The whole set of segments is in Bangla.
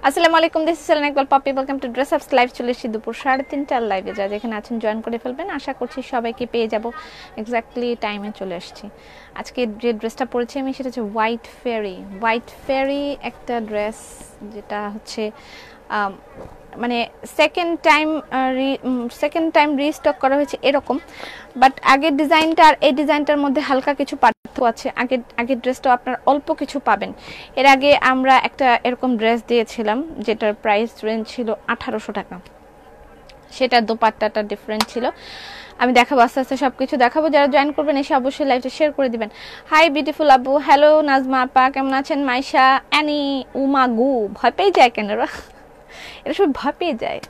আসসালামু আলাইকুম, this is Selena Iqbal Popy. Welcome to dress ups live. চলে এসেছি দুপুর 3:30টার লাইভে। যা যেখানে আছেন জয়েন করে ফেলবেন। আশা করছি সবাইকে পেয়ে যাব। এক্স্যাক্টলি টাইমে চলে আসছি। আজকে যে ড্রেসটা পরেছি আমি সেটা হচ্ছে হোয়াইট ফেরি একটা ড্রেস, যেটা হচ্ছে মানে সেকেন্ড টাইম রিস্টক করা হয়েছে এরকম। বাট আগের ডিজাইনটা আর এই ডিজাইনটার মধ্যে হালকা কিছু পার্থক্য আছে। আগের ড্রেসটা আপনার অল্প কিছু পাবেন। এর আগে আমরা একটা এরকম ড্রেস দিয়েছিলাম যেটার প্রাইস রেঞ্জ ছিল 1800 টাকা। সেটার দোপাট্টাটা ডিফারেন্ট ছিল। আমি দেখাবো, আস্তে আস্তে সবকিছু দেখাবো। যারা জয়েন করবেন এসে অবশ্যই লাইভটা শেয়ার করে দিবেন। Hi beautiful Abu, hello Nazma আপা, কেমন আছেন? মাইশা, অ্যানি, উমাগু, ভয় পেয়ে যায় কেন রা? এটা সব ভয় পেয়ে যায়।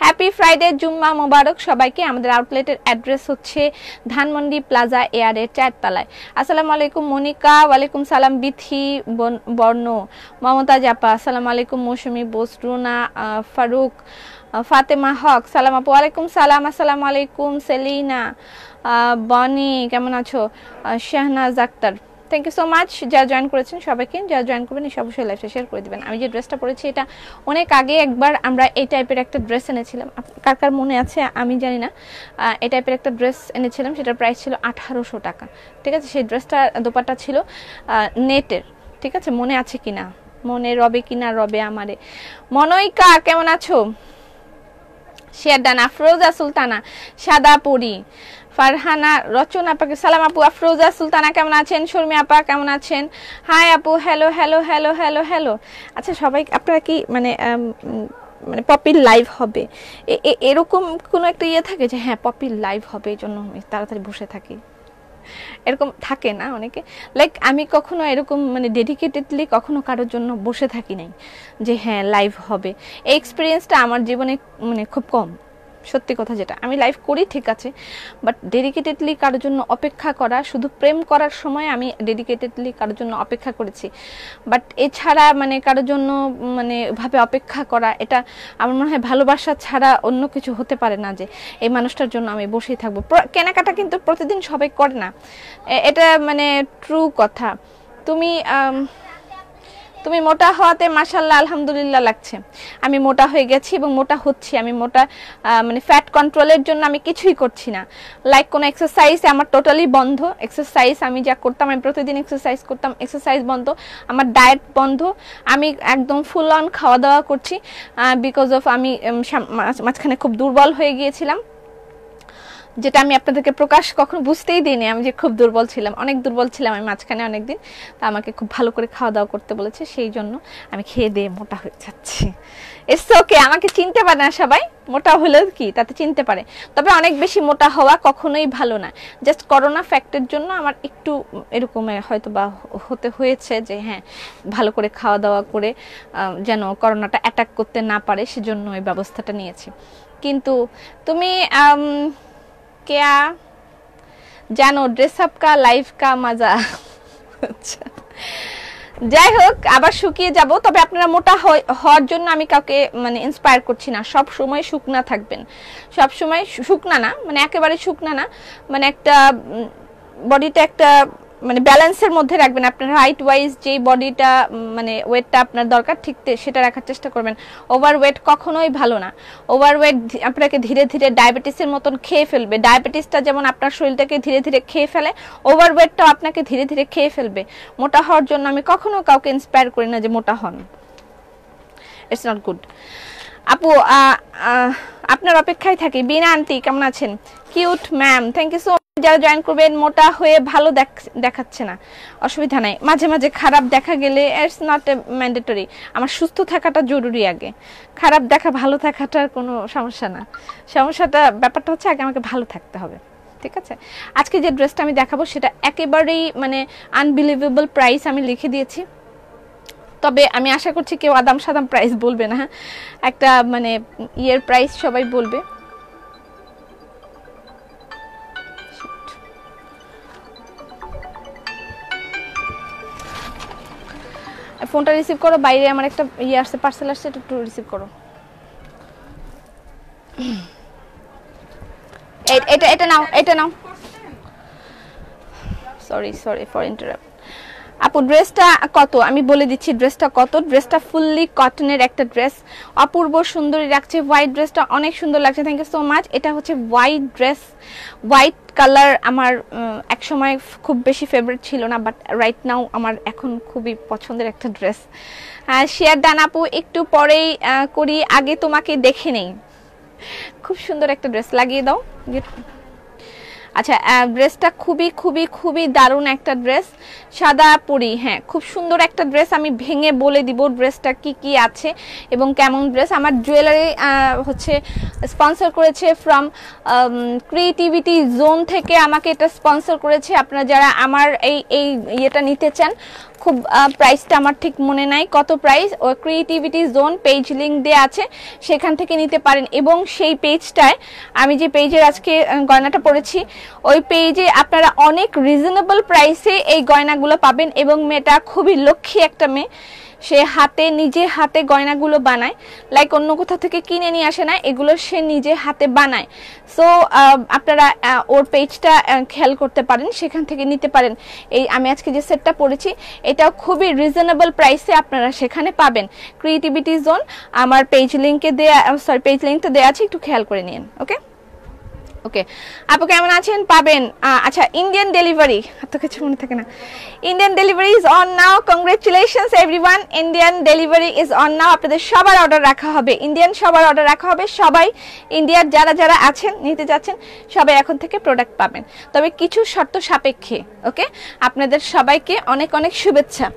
হ্যাপি ফ্রাইডে, জুম্মা মোবারক সবাইকে। আমাদের আউটলেটের অ্যাড্রেস হচ্ছে ধানমন্ডি প্লাজা এয়ারের 4 তলায়। আসসালামু আলাইকুম মনিকা। ওয়ালাইকুম সালাম বিথি বর্ণ, মমতাজ আপা, আসসালামু আলাইকুম মৌসুমী বোস, রুনা, ফারুক, ফাতেমা হক, সালাম আপু। ওয়ালাইকুম সালাম, আসসালামু আলাইকুম সেলিনা, বনি, কেমন আছো? Shahnaz Akhter, thank you so much যারা জয়েন করেছেন সবাইকে। যারা জয়েন করবেন এই অবশ্যই লাইভটা শেয়ার করে দিবেন। আমি যে ড্রেসটা পরেছি এটা অনেক আগে একবার আমরা এই টাইপের একটা ড্রেস এনেছিলাম, কার কার মনে আছে আমি জানি না। এই টাইপের একটা ড্রেস এনেছিলাম, সেটার প্রাইস ছিল 1800 টাকা। ঠিক আছে, সেই ড্রেসটার দোপাট্টা ছিল নেটের। ঠিক আছে, মনে আছে কিনা, মনে রবে কিনা রবে আমারে। মনইকা, কেমন আছো? শেয়ারদানা, আফরোজা সুলতানা, সাদা পরি, ফারহানা, রচনা আপাকে সালাম আপু। আফরোজা সুলতানা কেমন আছেন? শর্মি আপা কেমন আছেন? হাই আপু, hello hello hello hello hello. আচ্ছা সবাই, আপনারা কি মানে পপির লাইভ হবে এরকম কোনো একটা ইয়ে থাকে যে হ্যাঁ পপির লাইভ হবে, এই জন্য তাড়াতাড়ি বসে থাকি? এরকম থাকে না অনেকে। লাইক আমি কখনো এরকম মানে ডেডিকেটেডলি কখনো কারোর জন্য বসে থাকি নাই যে হ্যাঁ লাইভ হবে। এই এক্সপিরিয়েন্সটা আমার জীবনে মানে খুব কম, সত্যি কথা যেটা। আমি লাইভ করি ঠিক আছে, বাট ডেডিকেটেডলি কারোর জন্য অপেক্ষা করা, শুধু প্রেম করার সময় আমি ডেডিকেটেডলি কারোর জন্য অপেক্ষা করেছি। বাট এছাড়া মানে কারোর জন্য মানে ভাবে অপেক্ষা করা, এটা আমার মনে হয় ভালোবাসা ছাড়া অন্য কিছু হতে পারে না, যে এই মানুষটার জন্য আমি বসেই থাকবো। কেনাকাটা কিন্তু প্রতিদিন সবাই করে না, এটা মানে ট্রু কথা। তুমি মোটা হওয়াতে মাশাআল্লাহ আলহামদুলিল্লাহ লাগছে। আমি মোটা হয়ে গেছি এবং মোটা হচ্ছি। আমি মোটা মানে ফ্যাট কন্ট্রোলের জন্য আমি কিছুই করছি না। লাইক কোনো এক্সারসাইজ আমার টোটালি বন্ধ। এক্সারসাইজ আমি যা করতাম, আমি প্রতিদিন এক্সারসাইজ করতাম, এক্সারসাইজ বন্ধ। আমার ডায়েট বন্ধ। আমি একদম ফুল অন খাওয়া দাওয়া করছি বিকজ অফ আমি মাঝখানে খুব দুর্বল হয়ে গিয়েছিলাম, যেটা আমি আপনাদেরকে প্রকাশ কখনো বুঝতেই দিইনি আমি যে খুব দুর্বল ছিলাম। অনেক দুর্বল ছিলাম আমি মাঝখানে অনেকদিন। তা আমাকে খুব ভালো করে খাওয়া দাওয়া করতে বলেছে, সেই জন্য আমি খেয়ে দিয়ে মোটা হয়ে যাচ্ছি। ইটস ওকে, আমাকে চিনতে পারে না সবাই, মোটা হলেও কি তাতে চিনতে পারে। তবে অনেক বেশি মোটা হওয়া কখনোই ভালো না। জাস্ট করোনা ফ্যাক্টের জন্য আমার একটু এরকম হয়তো বা হতে হয়েছে যে হ্যাঁ ভালো করে খাওয়া দাওয়া করে যেন করোনাটা অ্যাটাক করতে না পারে, সেজন্য এই ব্যবস্থাটা নিয়েছি। কিন্তু তুমি क्या জানো ড্রেস আপ কা লাইফ কা মজা। আচ্ছা যাই হোক, আবার শুকিয়ে যাব। তবে আপনারা মোটা হওয়ার জন্য আমি কাউকে মানে ইন্সপায়ার করছি না। সব সময় শুকনা থাকবেন, সব সময় শুকনা না মানে একেবারে শুকনা না, মানে একটা বডিটা একটা মানে ব্যালেন্সের মধ্যে রাখবেন। আপনার হাইট ওয়াইজ যেই বডিটা মানে ওয়েটটা আপনার দরকার ঠিক সেটা রাখার চেষ্টা করবেন। ওভার ওয়েট কখনোই ভালো না। ওভার ওয়েট আপনাকে ধীরে ধীরে ডায়াবেটিসের মতন খেয়ে ফেলবে। ডায়াবেটিসটা যেমন আপনার শরীরটাকে ধীরে ধীরে খেয়ে ফেলে, ওভার ওয়েটটাও আপনাকে ধীরে ধীরে খেয়ে ফেলবে। মোটা হওয়ার জন্য আমি কখনো কাউকে ইন্সপায়ার করি না যে মোটা হন, ইটস নট গুড। আপু আপনার অপেক্ষায় থাকি। বিনা আন্টি কেমন আছেন? Cute ma'am, thank you so much. যারা জয়েন করবেন, মোটা হয়ে ভালো দেখাচ্ছে না, অসুবিধা নাই। মাঝে মাঝে খারাপ দেখা গেলে ইটস নট এ ম্যান্ডেটরি। আমার সুস্থ থাকাটা জরুরি আগে, খারাপ দেখা ভালো থাকাটার কোনো সমস্যা না। সমস্যাটা ব্যাপারটা হচ্ছে আগে আমাকে ভালো থাকতে হবে। ঠিক আছে, আজকে যে ড্রেসটা আমি দেখাবো সেটা একেবারেই মানে আনবিলিভেবল প্রাইস আমি লিখে দিয়েছি। তবে আমি আশা করছি কেউ আদাম সাদাম প্রাইস বলবে না, একটা মানে ইয়ের প্রাইস সবাই বলবে। ফোনটা রিসিভ করো, বাইরে আমার একটা ইয়ে আসছে, পার্সেল আসছে, এটা একটু রিসিভ করো। এটা নাও, এটা নাও। Sorry for interrupt. আপু ড্রেসটা কত আমি বলে দিচ্ছি ড্রেসটা কত। ড্রেসটা ফুললি কটনের একটা ড্রেস, অপূর্ব সুন্দরী লাগছে। হোয়াইট ড্রেসটা অনেক সুন্দর লাগছে, থ্যাংক ইউ সো মাচ। এটা হচ্ছে হোয়াইট ড্রেস, হোয়াইট কালার আমার এক সময় খুব বেশি ফেভারিট ছিল না, বাট রাইট নাও আমার এখন খুবই পছন্দের একটা ড্রেস। শেয়ার ডান আপু, একটু পরেই করি, আগে তোমাকে দেখে নেই। খুব সুন্দর একটা ড্রেস, লাগিয়ে দাও। আচ্ছা ড্রেসটা খুবই খুবই খুবই দারুণ একটা ড্রেস, সাদা পরি। হ্যাঁ খুব সুন্দর একটা ড্রেস, আমি ভেঙে বলে দিব ড্রেসটা কি কি আছে এবং কেমন ড্রেস। আমার জুয়েলারি হচ্ছে স্পন্সর করেছে ফ্রম ক্রিয়েটিভিটি জোন থেকে, আমাকে এটা স্পন্সর করেছে। আপনারা যারা আমার এই ইয়েটা নিতে চান, খুব প্রাইসটা আমার ঠিক মনে নাই কত প্রাইস, ও ক্রিয়েটিভিটি জোন পেজ লিংক দেওয়া আছে, সেখান থেকে নিতে পারেন। এবং সেই পেজটায় আমি যে পেজের আজকে গয়নাটা পরেছি, ওই পেজে আপনারা অনেক রিজনেবল প্রাইসে এই গয়নাগুলো পাবেন। এবং মেয়েটা খুবই লক্ষ্মী একটা মেয়ে, সে নিজে হাতে গয়নাগুলো বানায়, লাইক অন্য কোথাও থেকে কিনে নিয়ে আসে না, এগুলো সে নিজে হাতে বানায়। সো আপনারা ওর পেজটা খেয়াল করতে পারেন, সেখান থেকে নিতে পারেন। এই আমি আজকে যে সেটটা পরেছি এটাও খুবই রিজনেবল প্রাইসে আপনারা সেখানে পাবেন। ক্রিয়েটিভিটি জোন আমার পেজ লিঙ্কটা দেওয়া আছে, একটু খেয়াল করে নিন। ওকে ওকে আপু কেমন আছেন? পাবেন। আচ্ছা ইন্ডিয়ান ডেলিভারি, এত কিছু মনে থাকে না। Indian delivery is on now, congratulations everyone, Indian delivery is on নাও। আপনাদের সবার অর্ডার রাখা হবে, ইন্ডিয়ান সবার অর্ডার রাখা হবে। সবাই ইন্ডিয়ার যারা যারা আছেন নিতে যাচ্ছেন সবাই এখন থেকে প্রোডাক্ট পাবেন, তবে কিছু শর্ত সাপেক্ষে। ওকে আপনাদের সবাইকে অনেক অনেক শুভেচ্ছা।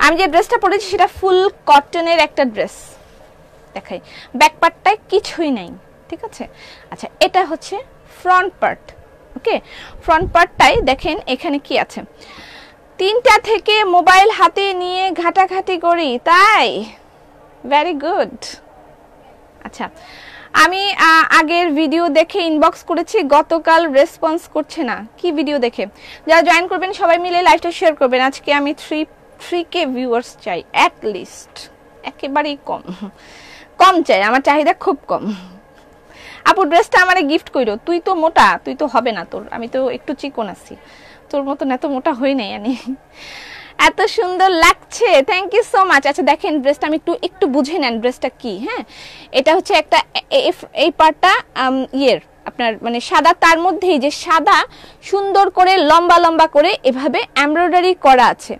আমি যে ড্রেসটা পরেছি সেটা ফুল কটনের একটা ড্রেস, দেখাই ব্যাক পার্টটায় কিছুই নাই, ঠিক আছে। আচ্ছা এটা হচ্ছে ফ্রন্ট পার্ট। ওকে ফ্রন্ট পার্টটাই দেখেন এখানে কি আছে, 3টা থেকে মোবাইল হাতে নিয়ে ঘাটাঘাটি করি, তাই ভেরি গুড। আচ্ছা আমি আগের ভিডিও দেখে ইনবক্স করেছি, গতকাল রেসপন্স করছে না, কি ভিডিও দেখে? যারা জয়েন করবেন সবাই মিলে লাইভটা শেয়ার করবেন। আজকে আমি 3K ভিউয়ার্স চাই অ্যাট লিস্ট, একেবারেই কম চাই, আমার চাহিদা খুব কম। আপু ড্রেসটা আমারে গিফট কইরো, তুই তো মোটা, তুই তো হবে না তোর, আমি তো একটু চিকন আছি, তোর মতন এত মোটা হই নাই আমি। এত সুন্দর লাগছে, থ্যাংক ইউ সো মাচ। আচ্ছা দেখেন ড্রেসটা আমি একটু বুঝে নেন ড্রেসটা কি। হ্যাঁ এটা হচ্ছে একটা এই পার্টটা ইয়ের আপনার মানে সাদা, তার মধ্যেই যে সাদা সুন্দর করে লম্বা লম্বা করে এভাবে এমব্রয়ডারি করা আছে।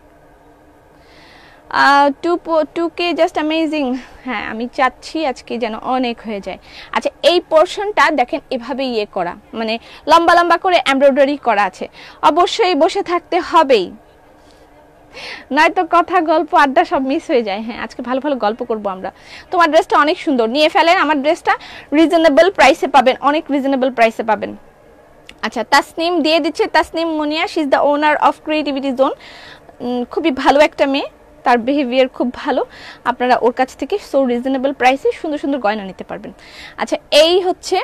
2K just amazing. হ্যাঁ আমি চাচ্ছি আজকে যেন অনেক হয়ে যায়। আচ্ছা এই পোর্শনটা দেখেন এভাবে ইয়ে করা, মানে লম্বা লম্বা করে এমব্রয়ডারি করা আছে। অবশ্যই বসে থাকতে হবেই, নয়তো কথা গল্প আড্ডা সব মিস হয়ে যায়। হ্যাঁ আজকে ভালো ভালো গল্প করব আমরা। তোমার ড্রেসটা অনেক সুন্দর, নিয়ে ফেলেন। আমার ড্রেসটা রিজনেবল প্রাইসে পাবেন, অনেক রিজনেবল প্রাইসে পাবেন। আচ্ছা তাসনিম দিয়ে দিচ্ছে, Tasnim Munia, she is the owner of creativity zone. খুবই ভালো একটা মেয়ে, তার বিহেভিয়ার খুব ভালো, আপনারা ওর কাছ থেকে সো রিজনেবল প্রাইসে সুন্দর সুন্দর গয়না নিতে পারবেন। আচ্ছা এই হচ্ছে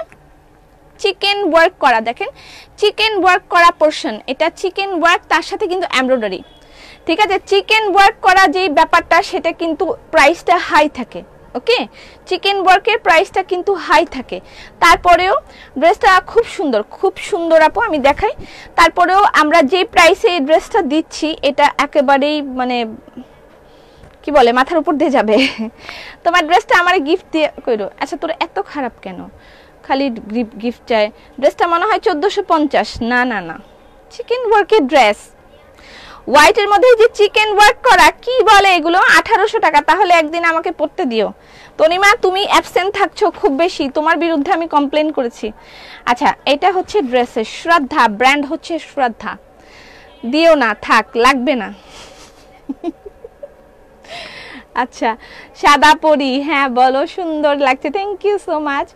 চিকেন ওয়ার্ক করা, দেখেন চিকেন ওয়ার্ক করা পোর্শন, এটা চিকেন ওয়ার্ক তার সাথে কিন্তু এমব্রয়ডারি, ঠিক আছে। চিকেন ওয়ার্ক করা যেই ব্যাপারটা সেটা কিন্তু প্রাইসটা হাই থাকে। ওকে চিকেন ওয়ার্কের প্রাইসটা কিন্তু হাই থাকে, তারপরেও ড্রেসটা খুব সুন্দর আপু, আমি দেখাই। তারপরেও আমরা যে প্রাইসে এই ড্রেসটা দিচ্ছি এটা একেবারেই মানে কি বলে মাথার উপর দিয়ে যাবে। তোমার ড্রেসটা আমার গিফট দিয়ে কইরো। আচ্ছা তোর এত খারাপ কেন, খালি গিফট চাই? ড্রেসটা মনে হয় 1450। না না না, চিকেন ওয়ার্কের ড্রেস, হোয়াইটের মধ্যে যে চিকেন ওয়ার্ক করা, কি বলে এগুলো, 1800 টাকা। তাহলে একদিন আমাকে পড়তে দিও। তনিমা তুমি অ্যাবসেন্ট থাকছো খুব বেশি, তোমার বিরুদ্ধে আমি কমপ্লেন করেছি। আচ্ছা এটা হচ্ছে ড্রেসের শ্রদ্ধা, ব্র্যান্ড হচ্ছে শ্রদ্ধা, দিও না, থাক, লাগবে না। আচ্ছা সাদা পরি, হ্যাঁ বলো, সুন্দর লাগছে, থ্যাংক ইউ সো মাচ।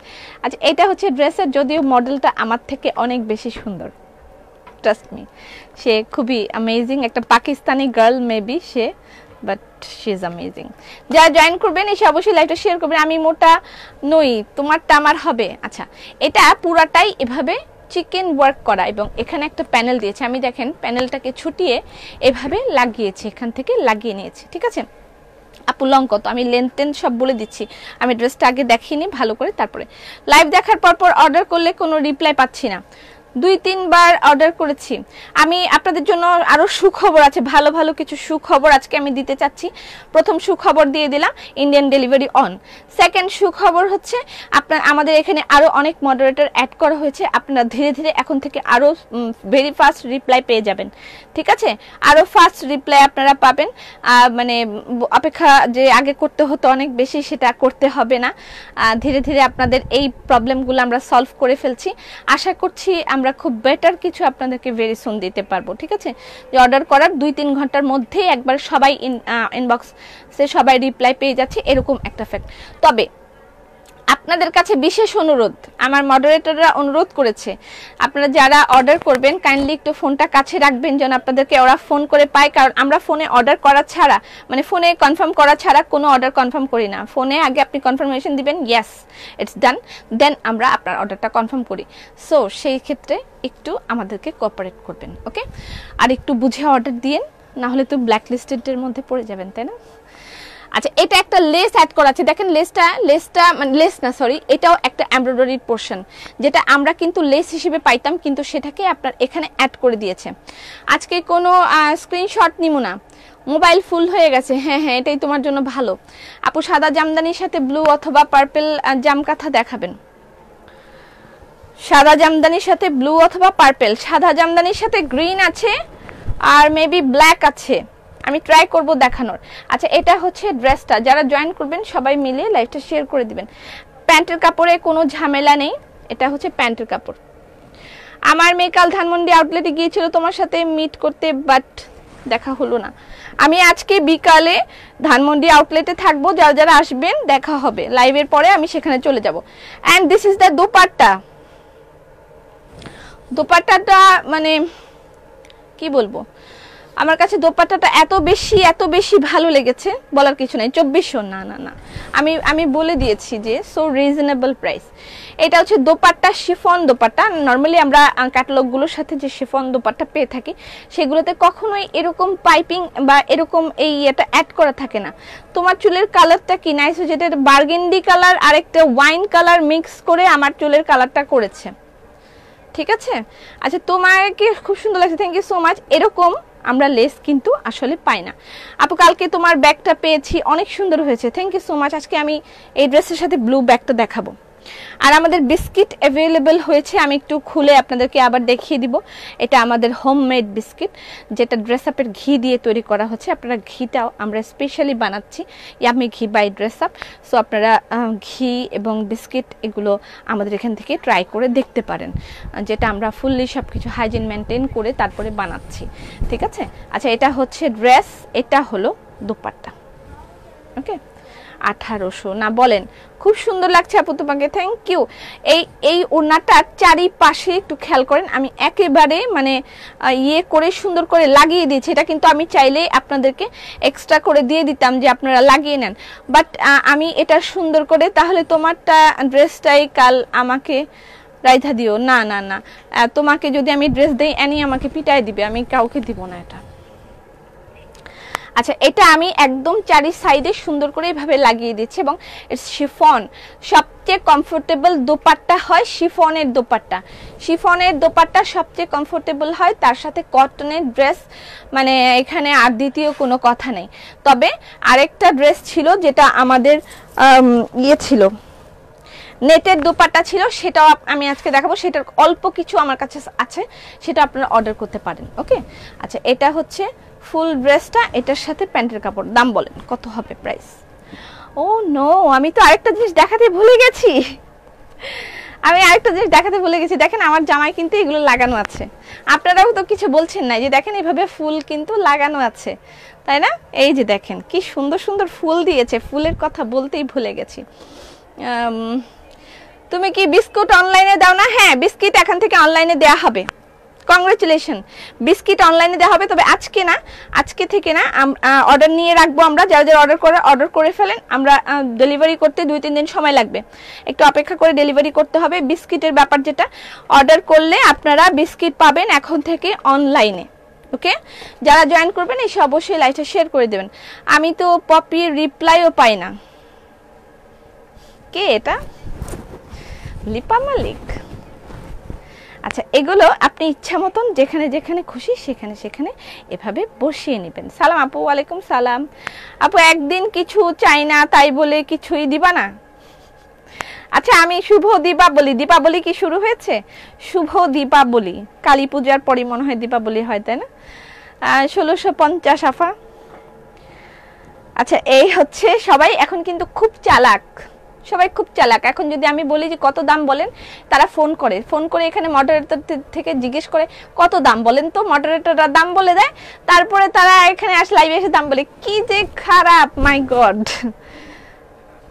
আচ্ছা এটা হচ্ছে ড্রেসের, যদিও মডেলটা আমার থেকে অনেক বেশি সুন্দর, ট্রাস্ট মি। সে খুবই অ্যামেজিং, একটা Pakistani girl maybe say, but she is amazing. যারা জয়েন করবেন এসে অবশ্যই লাইভটা শেয়ার করবেন। আমি মোটা নই, তোমারটা আমার হবে। আচ্ছা এটা পুরাটাই এভাবে চিকেন ওয়ার্ক করা এবং এখানে একটা প্যানেল দিয়েছে, আমি দেখেন প্যানেলটাকে ছুটিয়ে এভাবে লাগিয়েছি, এখান থেকে লাগিয়ে নিয়েছি, ঠিক আছে। আপু লং কত, আমি লেন্থ সব বলে দিচ্ছি, আমি ড্রেসটা আগে দেখিনি ভালো করে, তারপরে লাইভ দেখার পর অর্ডার করলে কোনো রিপ্লাই পাচ্ছি না। 2-3 বার অর্ডার করেছি। আমি আপনাদের জন্য আরো সুখবর আছে, ভালো ভালো কিছু সুখবর আজকে আমি দিতে চাচ্ছি। প্রথম সুখবর দিয়ে দিলাম, ইন্ডিয়ান ডেলিভারি অন। সেকেন্ড সুখবর হচ্ছে আমাদের এখানে আরো অনেক মডারেটর অ্যাড করা হয়েছে। আপনারা ধীরে ধীরে এখন থেকে আরো ভেরি ফাস্ট রিপ্লাই পেয়ে যাবেন, ঠিক আছে? আরো ফাস্ট রিপ্লাই আপনারা পাবেন। মানে অপেক্ষা যে আগে করতে হতো অনেক বেশি, সেটা করতে হবে না। ধীরে ধীরে আপনাদের এই প্রবলেমগুলো আমরা সলভ করে ফেলছি। আশা করছি আমরা খুব বেটার কিছু আপনাদেরকে ভেরি সুন দিতে পারবো, ঠিক আছে? যে অর্ডার করার 2-3 ঘন্টার মধ্যেই একবার সবাই ইনবক্সে সবাই রিপ্লাই পেয়ে যাচ্ছে, এরকম একটা ফ্যাক্ট। তবে আপনাদের কাছে বিশেষ অনুরোধ, আমার মডারেটররা অনুরোধ করেছে, আপনারা যারা অর্ডার করবেন কাইন্ডলি একটু ফোনটা কাছে রাখবেন যেন আপনাদেরকে ওরা ফোন করে পায়। কারণ আমরা ফোনে অর্ডার করা ছাড়া, মানে ফোনে কনফার্ম করা ছাড়া কোনো অর্ডার কনফার্ম করি না। ফোনে আগে আপনি কনফার্মেশন দিবেন, ইয়েস ইটস ডান, দেন আমরা আপনার অর্ডারটা কনফার্ম করি। সো সেই ক্ষেত্রে একটু আমাদেরকে কোঅপারেট করবেন, ওকে? আর একটু বুঝে অর্ডার দিয়েন, না হলে তো ব্ল্যাক লিস্টেডের মধ্যে পড়ে যাবেন, তাই না? আচ্ছা, এটা একটা লেস অ্যাড করা আছে, দেখেন লেসটা মানে লেস না, সরি, এটাও একটা এমব্রয়ডারি পোর্শন, যেটা আমরা কিন্তু লেস হিসেবে পাইতাম, কিন্তু সেটাকে আপনার এখানে অ্যাড করে দিয়েছে। আজকে কোনো স্ক্রিনশট নিব না, মোবাইল ফুল হয়ে গেছে। হ্যাঁ হ্যাঁ, এটাই তোমার জন্য ভালো। আপু সাদা জামদানির সাথে ব্লু অথবা পার্পল জামকাঁথা দেখাবেন। সাদা জামদানির সাথে ব্লু অথবা পার্পল, সাদা জামদানির সাথে গ্রিন আছে আর মেবি ব্ল্যাক আছে, আমি ট্রাই করব দেখানোর। আচ্ছা, এটা হচ্ছে ড্রেসটা, যারা জয়েন করবেন সবাই মিলে লাইভটা শেয়ার করে দিবেন। প্যান্টের কাপড়ে কোনো ঝামেলা নেই, এটা হচ্ছে প্যান্টের কাপড়। আমার মেয়ে কাল ধানমন্ডি আউটলেটে গিয়েছিল তোমার সাথে মিট করতে, বাট দেখা হলো না। আমি আজকে বিকালে ধানমন্ডি আউটলেটে থাকবো, যারা যারা আসবেন দেখা হবে লাইভের পরে, আমি সেখানে চলে যাব। And this is the dupatta. দোপাট্টাটা মানে কি বলবো, আমার কাছে দোপাট্টাটা এত বেশি ভালো লেগেছে, বলার কিছু নাই। 2400, না না না, আমি বলে দিয়েছি যে সো রিজনেবল প্রাইস। এটা হচ্ছে দোপাট্টা, শিফন দোপাট্টা। নর্মালি আমরা ক্যাটালগুলোর সাথে যে শিফন দোপাট্টা পেয়ে থাকি, সেগুলোতে কখনোই এরকম পাইপিং বা এরকম এটা অ্যাড করা থাকে না। তোমার চুলের কালারটা কি নাইস, যেটা বার্গেন্ডি কালার আর একটা ওয়াইন কালার মিক্স করে আমার চুলের কালারটা করেছে, ঠিক আছে? আচ্ছা, তোমাকে খুব সুন্দর লাগছে, থ্যাংক ইউ সো মাচ। এরকম আমরা লেস কিন্তু আসলে পাই না। আপু কালকে তোমার ব্যাগটা পেয়েছি, অনেক সুন্দর হয়েছে, থ্যাংক ইউ সো মাচ। আজকে আমি এই ড্রেসের সাথে ব্লু ব্যাগটা দেখাবো। আর আমাদের বিস্কিট অ্যাভেলেবল হয়েছে, আমি একটু খুলে আপনাদেরকে আবার দেখিয়ে দিব। এটা আমাদের হোমমেড বিস্কিট, যেটা ড্রেস আপের ঘি দিয়ে তৈরি করা হচ্ছে। আপনারা ঘিটাও আমরা স্পেশালি বানাচ্ছি, ইয়ামি ঘি বাই ড্রেস আপ। সো আপনারা ঘি এবং বিস্কিট এগুলো আমাদের এখান থেকে ট্রাই করে দেখতে পারেন, যেটা আমরা ফুললি সব কিছু হাইজিন মেনটেন করে তারপরে বানাচ্ছি, ঠিক আছে? আচ্ছা, এটা হচ্ছে ড্রেস, এটা হলো দোপাট্টা, ওকে? 1800 না বলেন, খুব সুন্দর লাগছে আপু তোমাকে, থ্যাংক ইউ। এই ওড়নাটার চারিপাশে একটু খেয়াল করেন, আমি একেবারে মানে ইয়ে করে সুন্দর করে লাগিয়ে দিয়েছি। এটা কিন্তু আমি চাইলে আপনাদেরকে এক্সট্রা করে দিয়ে দিতাম যে আপনারা লাগিয়ে নেন, বাট আমি এটা সুন্দর করে, তাহলে তোমারটা ড্রেসটাই কাল আমাকে রাইধা দিও। না না না, তোমাকে যদি আমি ড্রেস দেই এনি আমাকে পিটাই দিবে, আমি কাউকে দিব না এটা। আচ্ছা, এটা আমি একদম চারি সাইডে সুন্দর করে এইভাবে লাগিয়ে দিচ্ছি, এবং শিফন সবচেয়ে কমফোর্টেবল দোপাট্টা হয় শিফনের দোপাট্টা। শিফনের দোপাট্টা সবচেয়ে কমফোর্টেবল হয়, তার সাথে কটনের ড্রেস, মানে এখানে আর দ্বিতীয় কোনো কথা নেই। তবে আরেকটা ড্রেস ছিল যেটা আমাদের ইয়ে ছিল, নেটের দোপাট্টা ছিল, সেটাও আমি আজকে দেখাবো। সেটার অল্প কিছু আমার কাছে আছে, সেটা আপনারা অর্ডার করতে পারেন, ওকে? আচ্ছা, এটা হচ্ছে ফুল ড্রেসটা, এটার সাথে প্যান্টের কাপড়। দাম বলেন কত হবে প্রাইস? ও নো, আমি তো আরেকটা জিনিস দেখাতে ভুলে গেছি। দেখেন আমার জামায় কিন্তু এগুলো লাগানো আছে। আপনারাও তো কিছু বলছেন না, যে দেখেন এইভাবে ফুল কিন্তু লাগানো আছে, তাই না? এই যে দেখেন কি সুন্দর সুন্দর ফুল দিয়েছে, ফুলের কথা বলতেই ভুলে গেছি। তুমি কি বিস্কুট অনলাইনে দাও না? হ্যাঁ, বিস্কিট এখান থেকে অনলাইনে দেওয়া হবে। কংগ্রেচুলেশন, বিস্কিট অনলাইনে দেওয়া হবে, তবে আজকে না, আজকে থেকে না, অর্ডার নিয়ে রাখবো আমরা। যারা যারা অর্ডার করে ফেলেন, আমরা ডেলিভারি করতে 2-3 দিন সময় লাগবে, একটু অপেক্ষা করে ডেলিভারি করতে হবে। বিস্কিটের ব্যাপার যেটা, অর্ডার করলে আপনারা বিস্কিট পাবেন এখন থেকে অনলাইনে, ওকে? যারা জয়েন করবেন এসে অবশ্যই লাইভটা শেয়ার করে দেবেন। আমি তো পপির রিপ্লাইও পাই না। কে এটা? লিপা মালিক। আচ্ছা, এগুলো আপনি ইচ্ছা মতন যেখানে যেখানে খুশি সেখানে সেখানে এভাবে বসিয়ে নেবেন। সালাম আপু। ওয়ালাইকুম সালাম। আপু একদিন কিছু চাই না তাই বলে কিছুই দিবা না? আচ্ছা, আমি শুভ দীপাবলি, দীপাবলি কি শুরু হয়েছে? শুভ দীপাবলি, কালী পূজার পরই মনে হয় দীপাবলি হয়, তাই না? 1650 আফা। আচ্ছা, এই হচ্ছে সবাই এখন কিন্তু খুব চালাক, সবাই খুব চালাক। এখন যদি আমি বলি যে কত দাম বলেন, তারা ফোন করে এখানে মডারেটর থেকে জিজ্ঞেস করে কত দাম বলেন, তো মডারেটররা দাম বলে দেয়, তারপরে তারা এখানে আসে লাইভে এসে দাম বলে। কি যে খারাপ, মাই গড।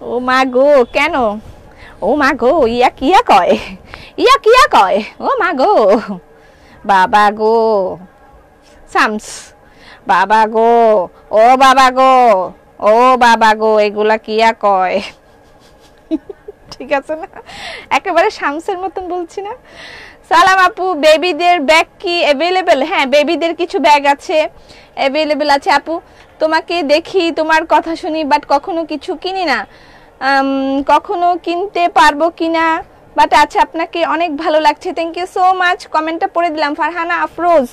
ও মা গো, কেন? ও মা গো, ইয়া কিয়া কয়, ইয়া কিয়া কয়, ও মা গো, বাবা গো, সামস, বাবা গো, ও বাবা গো, ও বাবা গো, এগুলা কিয়া কয়। ঠিক আছে না? একেবারে শামসের মতন বলছি না? সালাম আপু, বেবিদের ব্যাগ কি অ্যাভেলেবেল? হ্যাঁ, বেবিদের কিছু ব্যাগ আছে, অ্যাভেলেবেল আছে আপু। তোমাকে দেখি, তোমার কথা শুনি, বাট কখনো কিছু কিনি না। কখনো কিনতে পারবো কিনা, বাট আচ্ছা, আপনাকে অনেক ভালো লাগছে, থ্যাংক ইউ সো মাচ। কমেন্টটা পড়ে দিলাম। ফারহানা আফরোজ,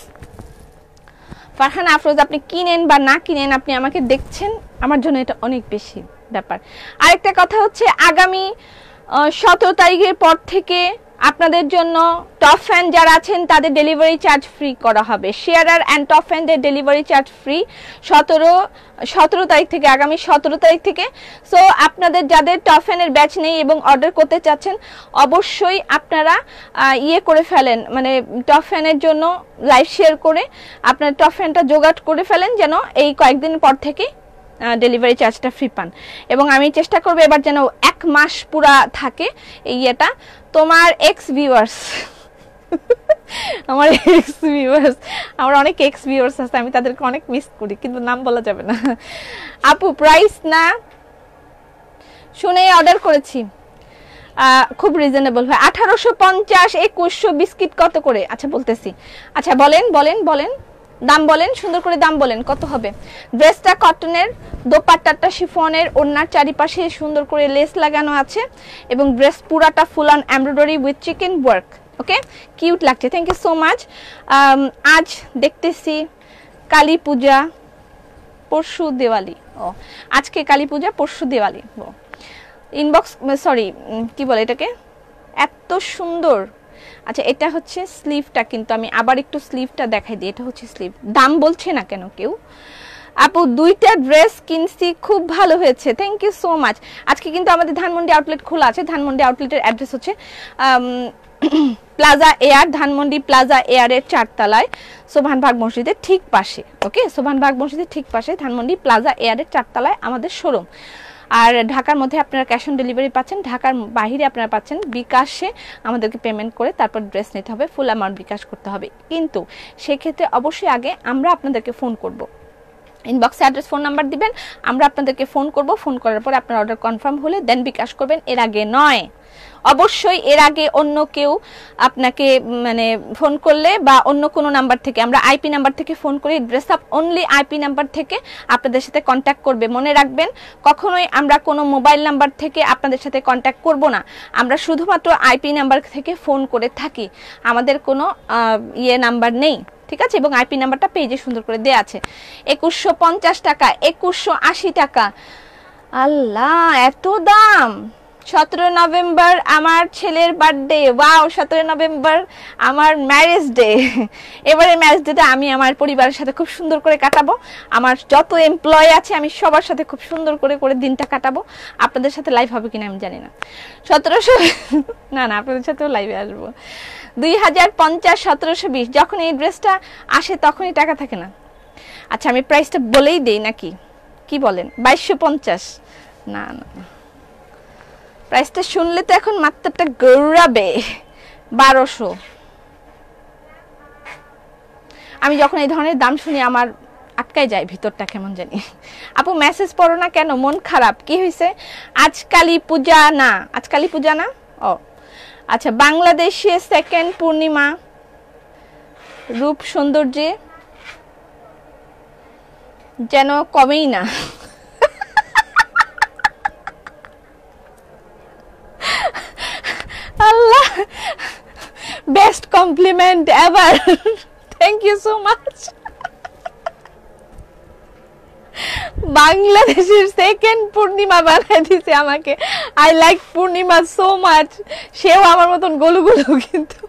ফারহানা আফরোজ, আপনি কিনেন বা না কিনেন, আপনি আমাকে দেখছেন, আমার জন্য এটা অনেক বেশি ব্যাপার। আরেকটা কথা হচ্ছে, আগামী 17 তারিখের পর থেকে আপনাদের জন্য টপ ফ্যান যারা আছেন তাদের ডেলিভারি চার্জ ফ্রি করা হবে। শেয়ারার অ্যান্ড টপ ফ্যানদের ডেলিভারি চার্জ ফ্রি 17 তারিখ থেকে, আগামী 17 তারিখ থেকে। সো আপনাদের যাদের টপ ফ্যানের ব্যাচ নেই এবং অর্ডার করতে চাচ্ছেন, অবশ্যই আপনারা ইয়ে করে ফেলেন, মানে টপ ফ্যানের জন্য লাইভ শেয়ার করে আপনার টপ ফ্যানটা জোগাড় করে ফেলেন, যেন এই কয়েকদিন পর থেকে ডেলিভারি চার্জটা ফ্রি পান। এবং আমি চেষ্টা করব এবার যেন 1 মাস পুরা থাকে এই ইয়েটা। তোমার এক্স ভিউয়ার্স, আমার এক্স ভিউয়ার্স, আমার অনেক এক্স ভিউয়ার্স আছে, আমি তাদেরকে অনেক মিস করি, কিন্তু নাম বলা যাবে না। আপু প্রাইস না শুনে অর্ডার করেছি, খুব রিজনেবল হয়। 1850, 2100 বিস্কিট কত করে? আচ্ছা বলতেছি। আচ্ছা বলেন বলেন বলেন, দাম বলেন, সুন্দর করে দাম বলেন, কত হবে? ড্রেসটা কটনের, দোপাট্টাটা শিফনের, ওড়নার চারিপাশে সুন্দর করে লেস লাগানো আছে এবং ড্রেস পুরাটা full on embroidery with chicken work. Okay, cute লাগছে, থ্যাংক ইউ সো মাচ। আজ দেখতেছি কালী পূজা, পরশু দিওয়ালি। ও, আজকে কালী পূজা, পরশু দিওয়ালি। ও, ইনবক্স, সরি কি বলে এটাকে, এত সুন্দর। আচ্ছা, এটা হচ্ছে স্লিভটা, কিন্তু আমি আবার একটু স্লিভটা দেখাই দিই। এটা হচ্ছে স্লিভ। দাম বলছে না কেন কেউ? আপু 2টা ড্রেস কিনছি, খুব ভালো হয়েছে, থ্যাংক ইউ সো মাচ। আজকে কিন্তু আমাদের ধানমন্ডি আউটলেট খোলা আছে। ধানমন্ডি আউটলেটের অ্যাড্রেস হচ্ছে প্লাজা এয়ার, ধানমন্ডি প্লাজা এয়ারের 4 তলায়, সোভানবাগ মসজিদের ঠিক পাশে। ওকে, সোভানবাগ মসজিদের ঠিক পাশে ধানমন্ডি প্লাজা এয়ারের 4 তলায় আমাদের শোরুম। আর ঢাকার মধ্যে আপনারা ক্যাশ অন ডেলিভারি পাচ্ছেন, ঢাকার বাইরে আপনারা পাচ্ছেন বিকাশে আমাদেরকে পেমেন্ট করে তারপর ড্রেস নিতে হবে, ফুল অ্যামাউন্ট বিকাশ করতে হবে। কিন্তু সেক্ষেত্রে অবশ্যই আগে আমরা আপনাদেরকে ফোন করব, ইনবক্সে অ্যাড্রেস, ফোন নাম্বার দিবেন, আমরা আপনাদেরকে ফোন করব। ফোন করার পর আপনার অর্ডার কনফার্ম হলে দেন বিকাশ করবেন, এর আগে নয়। অবশ্যই এর আগে অন্য কেউ আপনাকে মানে ফোন করলে বা অন্য কোনো নাম্বার থেকে, আমরা আইপি নাম্বার থেকে ফোন করি, dress up only IP number থেকে আপনাদের সাথে কন্ট্যাক্ট করবে। মনে রাখবেন, কখনোই আমরা কোনো মোবাইল নাম্বার থেকে আপনাদের সাথে কন্ট্যাক্ট করব না, আমরা শুধুমাত্র আইপি নাম্বার থেকে ফোন করে থাকি, আমাদের কোনো ইয়ে নাম্বার নেই, ঠিক আছে? এবং আইপি নাম্বারটা পেজে সুন্দর করে দেয়া আছে। 2150 টাকা, 2180 টাকা। আল্লাহ, এত দাম! 17 নভেম্বর আমার ছেলের বার্থডে। ওয়াও, 17 নভেম্বর আমার ম্যারেজ ডে। এবারে ম্যারেজ ডেটা আমি আমার পরিবারের সাথে খুব সুন্দর করে কাটাবো। আমার যত এমপ্লয় আছে আমি সবার সাথে খুব সুন্দর করে করে দিনটা কাটাবো। আপনাদের সাথে লাইভ হবে কিনা আমি জানি না। 1700 না না, আপনাদের সাথেও লাইভে আসবো। 2050, 1720। যখন এই ড্রেসটা আসে তখনই টাকা থাকে না। আচ্ছা, আমি প্রাইসটা বলেই দেই নাকি, কি বলেন? 2250। না না, প্রাইসটা শুনলে তো এখন মাত্রাটা গৌরাবে। 1200। আমি যখন এই ধরনের দাম শুনি আমার আটকাই যায় ভিতরটা, কেমন জানি। আপু মেসেজ পড়ো না কেন, মন খারাপ, কি হয়েছে? আজ কালী পূজা না, আজ কালী পূজা না? ও আচ্ছা, বাংলাদেশে সেকেন্ড পূর্ণিমা, রূপ সৌন্দর্যে যেন কমেই না। আল্লাহ, বেস্ট কম compliment ever. Thank you so much. বাংলাদেশের সেকেন্ড পূর্ণিমা বানায় দিছে আমাকে। I like Purnima so much. সেও আমার মতন গোলু গোলু, কিন্তু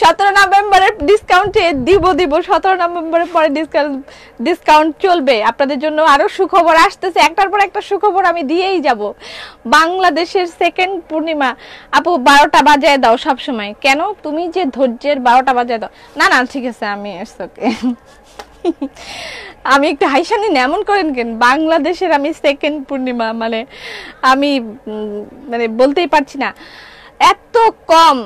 17 নভেম্বরের ডিসকাউন্টে দিব 17 নভেম্বরের পরে ডিসকাউন্ট চলবে। আপনাদের জন্য আরো সুখবর আসতেছে, একটার পর একটা সুখবর আমি দিয়েই যাব। বাংলাদেশের সেকেন্ড পূর্ণিমা। আপু 12টা বাজায় দাও সব সময়। কেন? তুমি যে ধৈর্যের 12টা বাজায় দাও। না না ঠিক আছে, আমি ওকে আমি একটু হাইশানি এমন করেন কেন? বাংলাদেশের আমি সেকেন্ড পূর্ণিমা, মানে আমি মানে বলতেই পারছি না এত কম।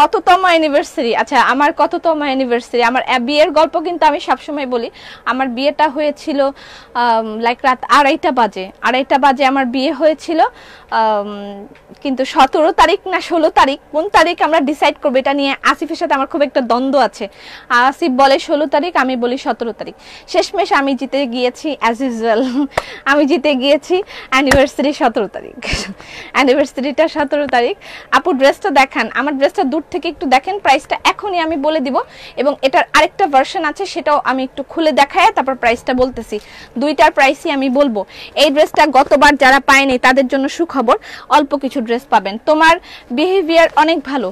কততম অ্যানিভার্সারি? আচ্ছা, আমার কততম অ্যানিভার্সারি, আমার বিয়ের গল্প কিন্তু আমি সবসময় বলি। আমার বিয়েটা হয়েছিল লাইক রাত 2:30 বাজে আমার বিয়ে হয়েছিল। কিন্তু 17 তারিখ না 16 তারিখ, কোন তারিখ আমরা ডিসাইড করবো এটা নিয়ে আসিফের সাথে আমার খুব একটা দ্বন্দ্ব আছে। আসিফ বলে 16 তারিখ, আমি বলি 17 তারিখ। শেষমেশ আমি জিতে গিয়েছি অ্যাজ ইউজুয়াল। আমি জিতে গিয়েছি অ্যানিভার্সারি 17 তারিখ। অ্যানিভার্সারিটা 17 তারিখ। আপু ড্রেসটা দেখান। আমার ড্রেসটা দূর থেকে একটু দেখেন, প্রাইসটা এখনই আমি বলে দিব। এবং এটার আরেকটা ভার্সন আছে, সেটাও আমি একটু খুলে দেখায় তারপর প্রাইসটা বলতেছি। দুইটার প্রাইসই আমি বলবো। এই ড্রেসটা গতবার যারা পায়নি তাদের জন্য সুখবর, অল্প কিছু ড্রেস পাবেন। তোমার বিহেভিয়ার অনেক ভালো,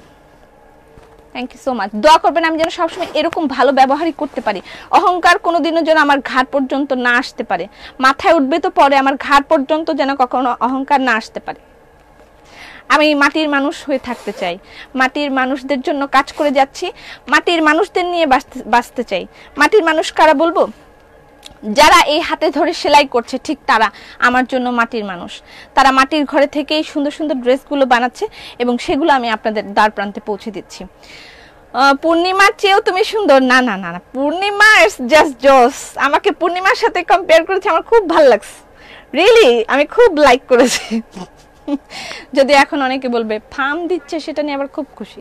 থ্যাংক ইউ সো মাচ। দোয়া করবেন আমি যেন সবসময় এরকম ভালো ব্যবহারই করতে পারি। অহংকার কোনোদিনও যেন আমার ঘাট পর্যন্ত না আসতে পারে। মাথায় উঠবে তো পরে, আমার ঘাট পর্যন্ত যেন কখনো অহংকার না আসতে পারে। আমি মাটির মানুষ হয়ে থাকতে চাই, মাটির মানুষদের জন্য কাজ করে যাচ্ছি, মাটির মানুষদের নিয়ে বাঁচতে চাই। মাটির মানুষ কারা বলবো? যারা এই হাতে ধরে সেলাই করছে, ঠিক তারা আমার জন্য মাটির মানুষ। তারা মাটির ঘরে থেকেই সুন্দর সুন্দর ড্রেসগুলো বানাচ্ছে এবং সেগুলো আমি আপনাদের দ্বার প্রান্তে পৌঁছে দিচ্ছি। পূর্ণিমার চেয়েও তুমি সুন্দর। না না না না, পূর্ণিমা ইটস জাস্ট জোস। আমাকে পূর্ণিমার সাথে কম্পেয়ার করেছে, আমার খুব ভালো লাগছে, রিয়েলি আমি খুব লাইক করেছি। যদি এখন অনেকে বলবে ফার্ম দিচ্ছে, সেটা নিয়ে আবার খুব খুশি।